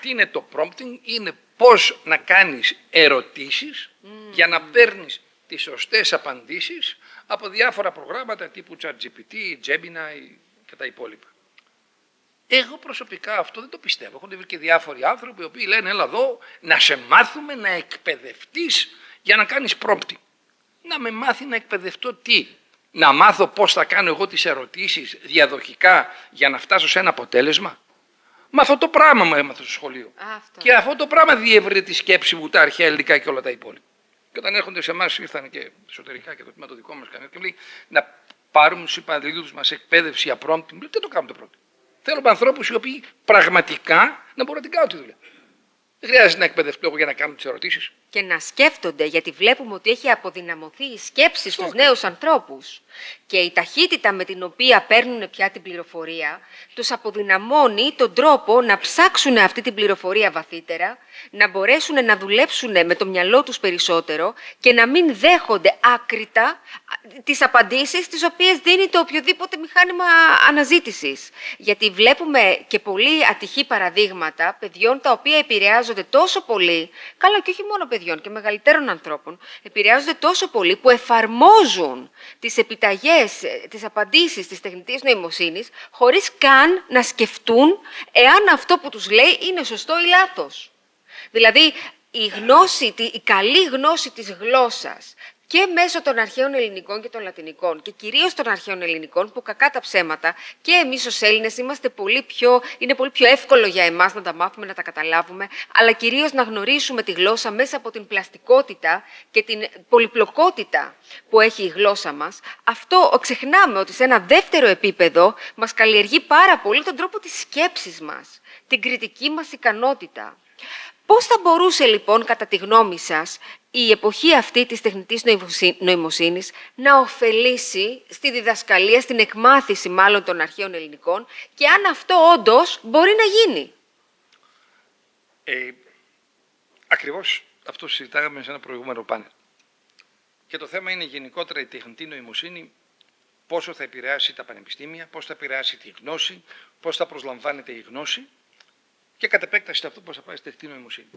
Τι είναι το prompting? Είναι πώς να κάνεις ερωτήσεις για να παίρνεις τις σωστές απαντήσεις από διάφορα προγράμματα τύπου ChatGPT, Gemini και τα υπόλοιπα. Εγώ προσωπικά αυτό δεν το πιστεύω. Έχουν βρει και διάφοροι άνθρωποι οι οποίοι λένε έλα εδώ να σε μάθουμε να εκπαιδευτείς για να κάνεις πρόμπτη. Να με μάθει να εκπαιδευτώ τι. Να μάθω πώς θα κάνω εγώ τις ερωτήσεις διαδοχικά για να φτάσω σε ένα αποτέλεσμα. Μα αυτό το πράγμα μου έμαθα στο σχολείο. Αυτό. Και αυτό το πράγμα διεύρυνε τη σκέψη μου, τα αρχαία ελληνικά και όλα τα υπόλοιπα. Και όταν έρχονται σε εμάς, ήρθαν και εσωτερικά και το τμήμα το δικό μας κανένα και λέει να πάρουμε στους υπαλλήλους μας εκπαίδευση για πρόμπτη. Μου λέει τι το κάνουμε το πρώτο. Θέλουμε ανθρώπους οι οποίοι πραγματικά να μπορούν να την κάνουν τη δουλειά. Δεν χρειάζεται να εκπαιδευτώ εγώ για να κάνω τις ερωτήσεις. Και να σκέφτονται, γιατί βλέπουμε ότι έχει αποδυναμωθεί η σκέψη στους νέους ανθρώπους. Και η ταχύτητα με την οποία παίρνουν πια την πληροφορία, τους αποδυναμώνει τον τρόπο να ψάξουν αυτή την πληροφορία βαθύτερα, να μπορέσουν να δουλέψουν με το μυαλό τους περισσότερο και να μην δέχονται άκρητα τις απαντήσεις τις οποίες δίνει το οποιοδήποτε μηχάνημα αναζήτησης. Γιατί βλέπουμε και πολύ ατυχή παραδείγματα παιδιών τα οποία επηρεάζονται τόσο πολύ, καλά και όχι μόνο παιδιών και μεγαλύτερων ανθρώπων, επηρεάζονται τόσο πολύ που εφαρμόζουν τις επιταγές, τις απαντήσεις της τεχνητής νοημοσύνης, χωρίς καν να σκεφτούν εάν αυτό που τους λέει είναι σωστό ή λάθος. Δηλαδή, η καλή γνώση της γλώσσας και μέσω των αρχαίων ελληνικών και των λατινικών και κυρίως των αρχαίων ελληνικών, που κακά τα ψέματα και εμείς ως Έλληνες είναι πολύ πιο εύκολο για εμάς να τα μάθουμε, να τα καταλάβουμε, αλλά κυρίως να γνωρίσουμε τη γλώσσα μέσα από την πλαστικότητα και την πολυπλοκότητα που έχει η γλώσσα μας. Αυτό ξεχνάμε ότι σε ένα δεύτερο επίπεδο μας καλλιεργεί πάρα πολύ τον τρόπο της σκέψης μας, την κριτική μας ικανότητα. Πώς θα μπορούσε λοιπόν, κατά τη γνώμη σας, η εποχή αυτή της τεχνητής νοημοσύνης να ωφελήσει στη διδασκαλία, στην εκμάθηση μάλλον των αρχαίων ελληνικών και αν αυτό όντως μπορεί να γίνει? Ακριβώς αυτό συζητάγαμε σε ένα προηγούμενο πάνελ. Και το θέμα είναι γενικότερα η τεχνητή νοημοσύνη, πόσο θα επηρεάσει τα πανεπιστήμια, πώς θα επηρεάσει τη γνώση, πώς θα προσλαμβάνεται η γνώση και κατ' επέκταση αυτό πώς θα πάει στη τεχνητή νοημοσύνη.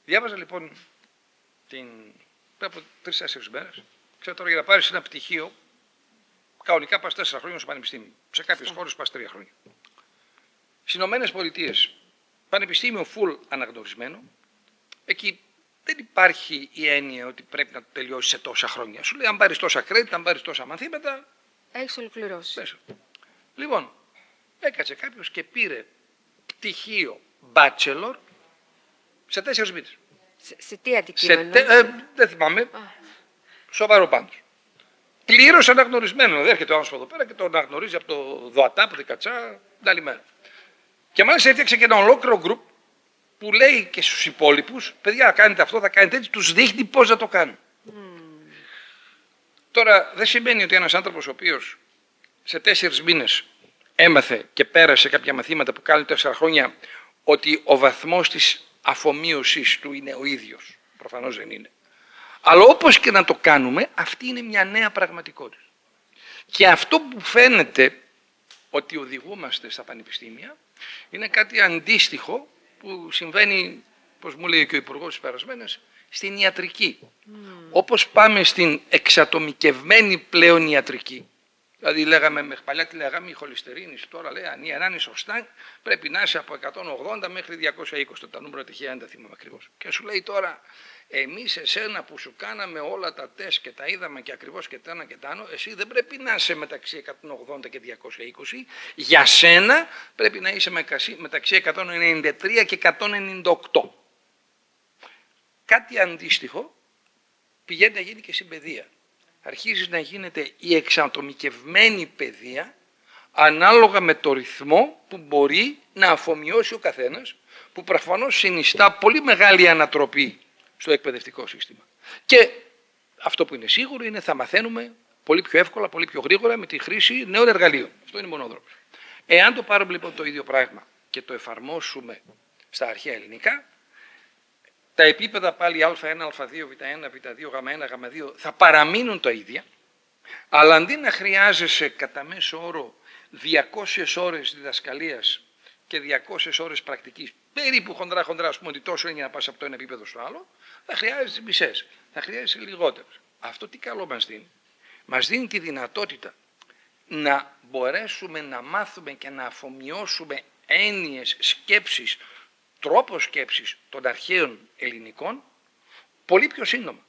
Διάβαζα λοιπόν πριν από 3-4 μέρες, ξέρω τώρα για να πάρεις ένα πτυχίο, κανονικά πας 4 χρόνια στο πανεπιστήμιο. Σε κάποιες χώρες πας 3 χρόνια. Στις Ηνωμένες Πολιτείες, πανεπιστήμιο full αναγνωρισμένο, εκεί δεν υπάρχει η έννοια ότι πρέπει να το τελειώσεις σε τόσα χρόνια. Σου λέει αν πάρεις τόσα credit, αν πάρεις τόσα μαθήματα. Έχεις ολοκληρώσει. Λοιπόν, έκατσε κάποιος και πήρε πτυχίο bachelor σε 4 μήνες. Σε τι αντικείμενο? Δεν θυμάμαι. Σοβαρό πάντως. Πλήρως αναγνωρισμένο. Δεν έρχεται ο άνθρωπος εδώ πέρα και το αναγνωρίζει από το ΔΟΑΤΑ, από την Κατσά, την άλλη μέρα. Και μάλιστα έφτιαξε και ένα ολόκληρο group που λέει και στους υπόλοιπους, παιδιά, κάνετε αυτό, θα κάνετε έτσι, τους δείχνει πώς να το κάνουν. Τώρα, δεν σημαίνει ότι ένας άνθρωπος ο οποίος σε 4 μήνες έμαθε και πέρασε κάποια μαθήματα που κάνουν 4 χρόνια, ότι ο βαθμός της αφομοίωσης του είναι ο ίδιος. Προφανώς δεν είναι. Αλλά όπως και να το κάνουμε, αυτή είναι μια νέα πραγματικότητα. Και αυτό που φαίνεται ότι οδηγούμαστε στα πανεπιστήμια είναι κάτι αντίστοιχο που συμβαίνει, όπως μου λέει και ο Υπουργός της περασμένες, στην ιατρική. Όπως πάμε στην εξατομικευμένη πλέον ιατρική. Δηλαδή παλιά τη λέγαμε η χολυστερίνη, τώρα λέει αν είναι σωστά πρέπει να είσαι από 180 μέχρι 220, τα νούμερα τυχαία δεν τα θυμάμαι ακριβώς. Και σου λέει τώρα εμείς εσένα που σου κάναμε όλα τα τεστ και τα είδαμε και ακριβώς και τα ένα και τα άλλο, εσύ δεν πρέπει να είσαι μεταξύ 180 και 220, για σένα πρέπει να είσαι μεταξύ 193 και 198. Κάτι αντίστοιχο πηγαίνει να γίνει και στην παιδεία. Αρχίζει να γίνεται η εξατομικευμένη παιδεία ανάλογα με το ρυθμό που μπορεί να αφομοιώσει ο καθένας, που προφανώς συνιστά πολύ μεγάλη ανατροπή στο εκπαιδευτικό σύστημα. Και αυτό που είναι σίγουρο είναι θα μαθαίνουμε πολύ πιο εύκολα, πολύ πιο γρήγορα με τη χρήση νέων εργαλείων. Αυτό είναι μονόδρομος. Εάν το πάρουμε λοιπόν το ίδιο πράγμα και το εφαρμόσουμε στα αρχαία ελληνικά, τα επίπεδα πάλι α1, α2, β1, β2, γ1, γ2 θα παραμείνουν τα ίδια, αλλά αντί να χρειάζεσαι κατά μέσο όρο 200 ώρες διδασκαλίας και 200 ώρες πρακτικής, περίπου χοντρά, ας πούμε ότι τόσο είναι για να πας από το ένα επίπεδο στο άλλο, θα χρειάζεσαι μισές, θα χρειάζεσαι λιγότερες. Αυτό τι καλό μας δίνει? Μας δίνει τη δυνατότητα να μπορέσουμε να μάθουμε και να αφομοιώσουμε έννοιες, σκέψεις, τρόπο σκέψης των αρχαίων ελληνικών, πολύ πιο σύντομα.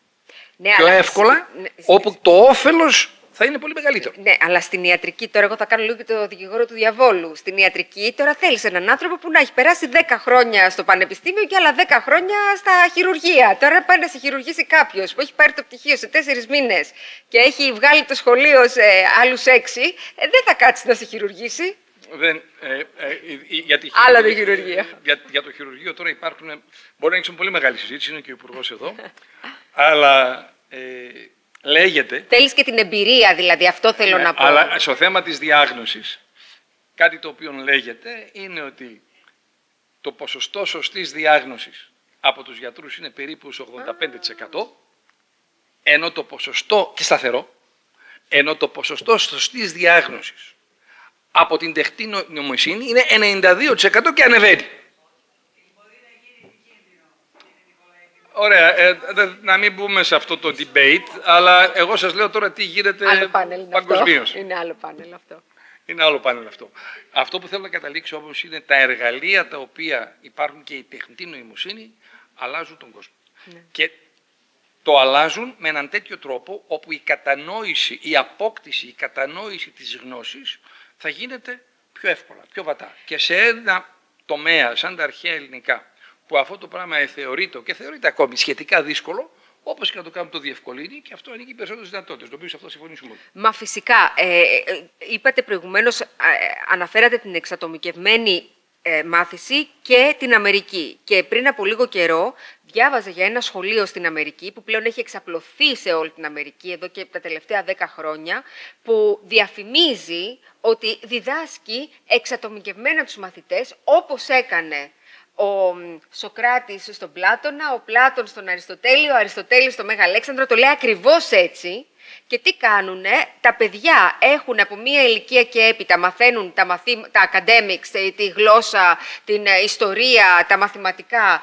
Ναι, Πιο αλλά εύκολα, ναι, όπου το όφελος θα είναι πολύ μεγαλύτερο. Ναι, αλλά στην ιατρική, τώρα εγώ θα κάνω λίγο και το δικηγόρο του διαβόλου. Στην ιατρική, τώρα θέλεις έναν άνθρωπο που να έχει περάσει 10 χρόνια στο πανεπιστήμιο και άλλα 10 χρόνια στα χειρουργεία. Τώρα πάει να σε χειρουργήσει κάποιο που έχει πάρει το πτυχίο σε 4 μήνες και έχει βγάλει το σχολείο σε άλλους 6, δεν θα κάτσει να σε χειρουργήσει. Άλλα το χειρουργείο. Για το χειρουργείο τώρα υπάρχουν. Μπορεί να έχει πολύ μεγάλη συζήτηση, είναι και ο Υπουργός εδώ. Αλλά λέγεται. Θέλεις και την εμπειρία, δηλαδή, αυτό θέλω να πω. Αλλά στο θέμα της διάγνωσης, κάτι το οποίο λέγεται είναι ότι το ποσοστό σωστής διάγνωσης από τους γιατρούς είναι περίπου στο 85%, ενώ το ποσοστό, και σταθερό, ενώ το ποσοστό σωστής διάγνωσης από την τεχνητή νοημοσύνη είναι 92% και ανεβαίνει. Ωραία, να μην μπούμε σε αυτό το debate, αλλά εγώ σας λέω τώρα τι γίνεται παγκοσμίως. Είναι άλλο πάνελ αυτό. Είναι άλλο πάνελ αυτό. Αυτό που θέλω να καταλήξω όμως είναι τα εργαλεία τα οποία υπάρχουν και η τεχνητή νοημοσύνη αλλάζουν τον κόσμο. Ναι. Και το αλλάζουν με έναν τέτοιο τρόπο όπου η κατανόηση, η απόκτηση, η κατανόηση της γνώσης θα γίνεται πιο εύκολα, πιο βατά. Και σε ένα τομέα σαν τα αρχαία ελληνικά, που αυτό το πράγμα θεωρείται και θεωρείται ακόμη σχετικά δύσκολο, όπως και να το κάνουμε το διευκολύνει και αυτό ανοίγει περισσότερες δυνατότητες. Το οποίο σε αυτό συμφωνήσουμε όλοι. Μα φυσικά, είπατε προηγουμένως, αναφέρατε την εξατομικευμένη μάθηση και την Αμερική. Και πριν από λίγο καιρό διάβαζα για ένα σχολείο στην Αμερική που πλέον έχει εξαπλωθεί σε όλη την Αμερική εδώ και τα τελευταία 10 χρόνια, που διαφημίζει ότι διδάσκει εξατομικευμένα τους μαθητές, όπως έκανε ο Σοκράτης στον Πλάτωνα, ο Πλάτων στον Αριστοτέλη, ο Αριστοτέλης στον Μέγα Αλέξανδρο, το λέει ακριβώς έτσι. Και τι κάνουνε, τα παιδιά έχουν από μία ηλικία και έπειτα, μαθαίνουν τα academics, τη γλώσσα, την ιστορία, τα μαθηματικά,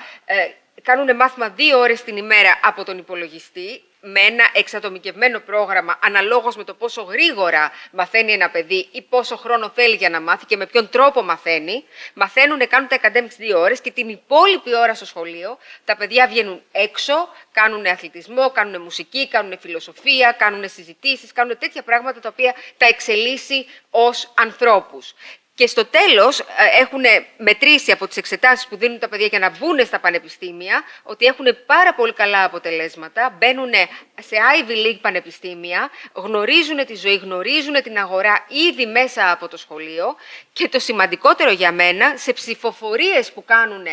κάνουν μάθημα 2 ώρες την ημέρα από τον υπολογιστή, με ένα εξατομικευμένο πρόγραμμα, αναλόγως με το πόσο γρήγορα μαθαίνει ένα παιδί ή πόσο χρόνο θέλει για να μάθει και με ποιον τρόπο μαθαίνει. Μαθαίνουν, κάνουν τα academics 2 ώρες και την υπόλοιπη ώρα στο σχολείο τα παιδιά βγαίνουν έξω, κάνουν αθλητισμό, κάνουν μουσική, κάνουν φιλοσοφία, κάνουν συζητήσεις, κάνουν τέτοια πράγματα τα οποία τα εξελίσσει ως ανθρώπους. Και στο τέλος έχουν μετρήσει από τις εξετάσεις που δίνουν τα παιδιά για να μπουν στα πανεπιστήμια ότι έχουν πάρα πολύ καλά αποτελέσματα, μπαίνουν σε Ivy League πανεπιστήμια, γνωρίζουν τη ζωή, γνωρίζουν την αγορά ήδη μέσα από το σχολείο και το σημαντικότερο για μένα, σε ψηφοφορίες που κάνουν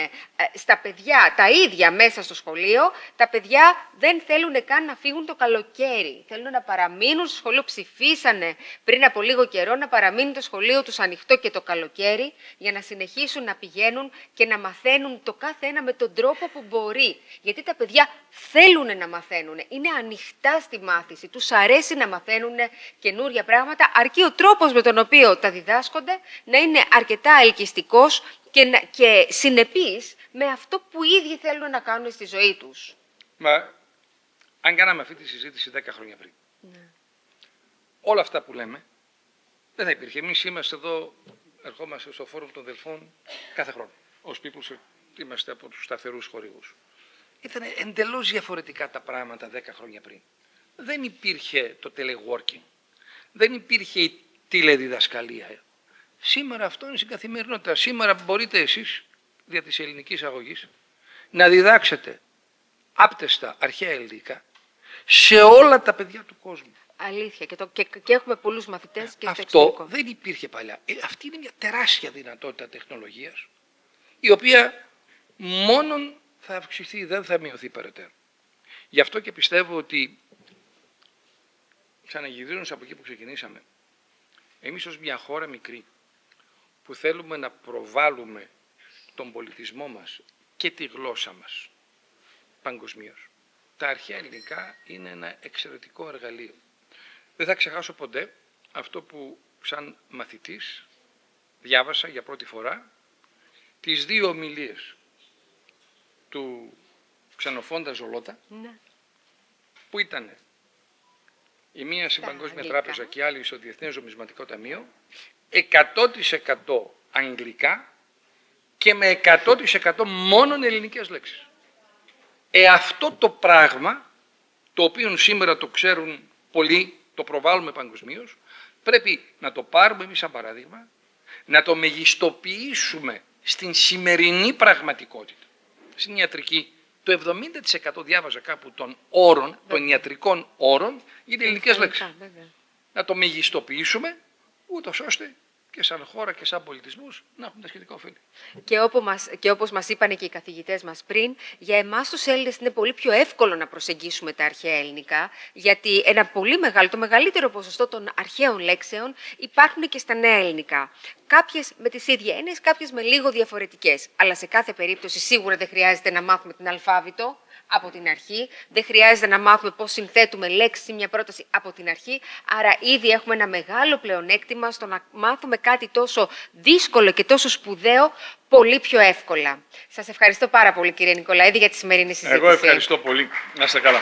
στα παιδιά τα ίδια μέσα στο σχολείο, τα παιδιά δεν θέλουν καν να φύγουν το καλοκαίρι. Θέλουν να παραμείνουν στο σχολείο, ψηφίσανε πριν από λίγο καιρό να παραμείνει το σχολείο τους ανοιχτό και το καλοκαίρι για να συνεχίσουν να πηγαίνουν και να μαθαίνουν το κάθε ένα με τον τρόπο που μπορεί. Γιατί τα παιδιά θέλουν να μαθαίνουν, είναι ανοιχτά στη μάθηση, τους αρέσει να μαθαίνουν καινούρια πράγματα, αρκεί ο τρόπος με τον οποίο τα διδάσκονται να είναι αρκετά ελκυστικός και συνεπής με αυτό που οι ίδιοι θέλουν να κάνουν στη ζωή τους. Μα αν κάναμε αυτή τη συζήτηση 10 χρόνια πριν, όλα αυτά που λέμε δεν θα υπήρχε. Εμείς είμαστε εδώ, ερχόμαστε στο φόρουμ των Δελφών κάθε χρόνο. Ως People's είμαστε από τους σταθερούς χορηγούς. Ήταν εντελώς διαφορετικά τα πράγματα 10 χρόνια πριν. Δεν υπήρχε το teleworking. Δεν υπήρχε η τηλεδιδασκαλία. Σήμερα αυτό είναι στην καθημερινότητα. Σήμερα μπορείτε εσείς, δια της ελληνικής αγωγής, να διδάξετε άπτεστα αρχαία ελληνικά σε όλα τα παιδιά του κόσμου. Αλήθεια. Και έχουμε πολλούς μαθητές και στο αυτό εξωτερικό. δεν υπήρχε παλιά. Αυτή είναι μια τεράστια δυνατότητα τεχνολογίας, η οποία μόνον θα αυξηθεί, δεν θα μειωθεί περαιτέρω. Γι' αυτό και πιστεύω ότι, ξαναγυρίζοντας από εκεί που ξεκινήσαμε, εμείς ως μια χώρα μικρή, που θέλουμε να προβάλλουμε τον πολιτισμό μας και τη γλώσσα μας παγκοσμίως, τα αρχαία ελληνικά είναι ένα εξαιρετικό εργαλείο. Δεν θα ξεχάσω ποτέ αυτό που σαν μαθητής διάβασα για πρώτη φορά, τις 2 ομιλίες του Ξενοφόντα Ζολότα, που ήταν η μία στην Παγκόσμια Τράπεζα και η άλλη στο Διεθνές Νομισματικό Ταμείο, 100% αγγλικά και με 100% μόνον ελληνικές λέξεις. Αυτό το πράγμα, το οποίο σήμερα το ξέρουν πολλοί, το προβάλλουμε παγκοσμίως, πρέπει να το πάρουμε εμείς σαν παράδειγμα, να το μεγιστοποιήσουμε στην σημερινή πραγματικότητα. Στην ιατρική, το 70% διάβαζα κάπου των όρων, των ιατρικών όρων, είναι ελληνικές λέξεις. Να το μεγιστοποιήσουμε, ούτως ώστε και σαν χώρα και σαν πολιτισμούς να έχουμε τα σχετικά ωφέλη. Και όπως μας είπαν και οι καθηγητές μας πριν, για εμάς τους Έλληνες είναι πολύ πιο εύκολο να προσεγγίσουμε τα αρχαία ελληνικά, γιατί το μεγαλύτερο ποσοστό των αρχαίων λέξεων υπάρχουν και στα νέα ελληνικά. Κάποιες με τις ίδιες έννοιες, κάποιες με λίγο διαφορετικές. Αλλά σε κάθε περίπτωση σίγουρα δεν χρειάζεται να μάθουμε την αλφάβητο από την αρχή, δεν χρειάζεται να μάθουμε πώς συνθέτουμε λέξεις ή μια πρόταση από την αρχή, άρα ήδη έχουμε ένα μεγάλο πλεονέκτημα στο να μάθουμε κάτι τόσο δύσκολο και τόσο σπουδαίο πολύ πιο εύκολα. Σας ευχαριστώ πάρα πολύ, κύριε Νικολαίδη, για τη σημερινή συζήτηση. Εγώ ευχαριστώ πολύ. Να είστε καλά.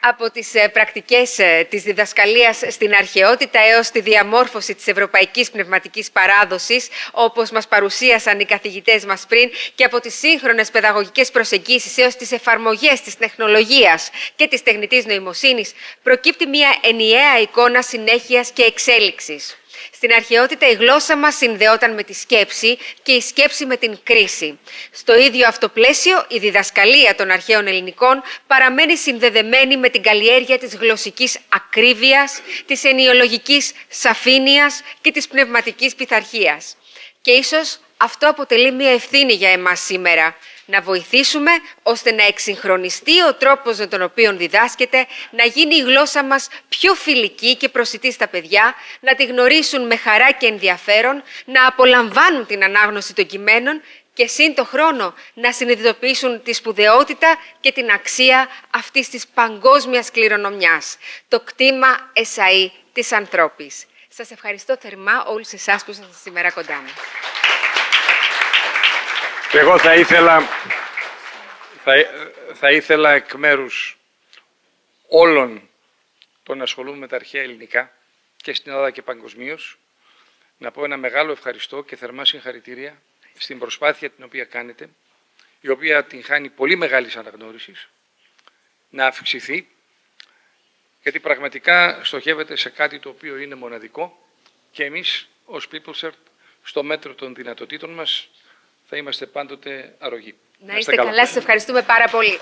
Από τις πρακτικές της διδασκαλίας στην αρχαιότητα έως τη διαμόρφωση της ευρωπαϊκής πνευματικής παράδοσης, όπως μας παρουσίασαν οι καθηγητές μας πριν, και από τις σύγχρονες παιδαγωγικές προσεγγίσεις έως τις εφαρμογές της τεχνολογίας και της τεχνητής νοημοσύνης, προκύπτει μια ενιαία εικόνα συνέχειας και εξέλιξης. Στην αρχαιότητα η γλώσσα μας συνδεόταν με τη σκέψη και η σκέψη με την κρίση. Στο ίδιο αυτό πλαίσιο, η διδασκαλία των αρχαίων ελληνικών παραμένει συνδεδεμένη με την καλλιέργεια της γλωσσικής ακρίβειας, της ενιολογικής σαφήνειας και της πνευματικής πειθαρχίας. Και ίσως αυτό αποτελεί μια ευθύνη για εμάς σήμερα, να βοηθήσουμε ώστε να εξυγχρονιστεί ο τρόπος με τον οποίο διδάσκεται, να γίνει η γλώσσα μας πιο φιλική και προσιτή στα παιδιά, να τη γνωρίσουν με χαρά και ενδιαφέρον, να απολαμβάνουν την ανάγνωση των κειμένων και σύν το χρόνο να συνειδητοποιήσουν τη σπουδαιότητα και την αξία αυτής της παγκόσμιας κληρονομιάς, το κτήμα εσαΐ της ανθρώπης. Σας ευχαριστώ θερμά όλους εσάς που ήσασταν σήμερα κοντά μας. Εγώ θα ήθελα εκ μέρους όλων των ασχολούμαι με τα αρχαία ελληνικά και στην Ελλάδα και παγκοσμίως να πω ένα μεγάλο ευχαριστώ και θερμά συγχαρητήρια στην προσπάθεια την οποία κάνετε, η οποία την χάνει πολύ μεγάλης αναγνώρισης, να αυξηθεί, γιατί πραγματικά στοχεύεται σε κάτι το οποίο είναι μοναδικό και εμείς ως PeopleCert στο μέτρο των δυνατοτήτων μας θα είμαστε πάντοτε αρρωγοί. Να είστε καλά, σας ευχαριστούμε πάρα πολύ.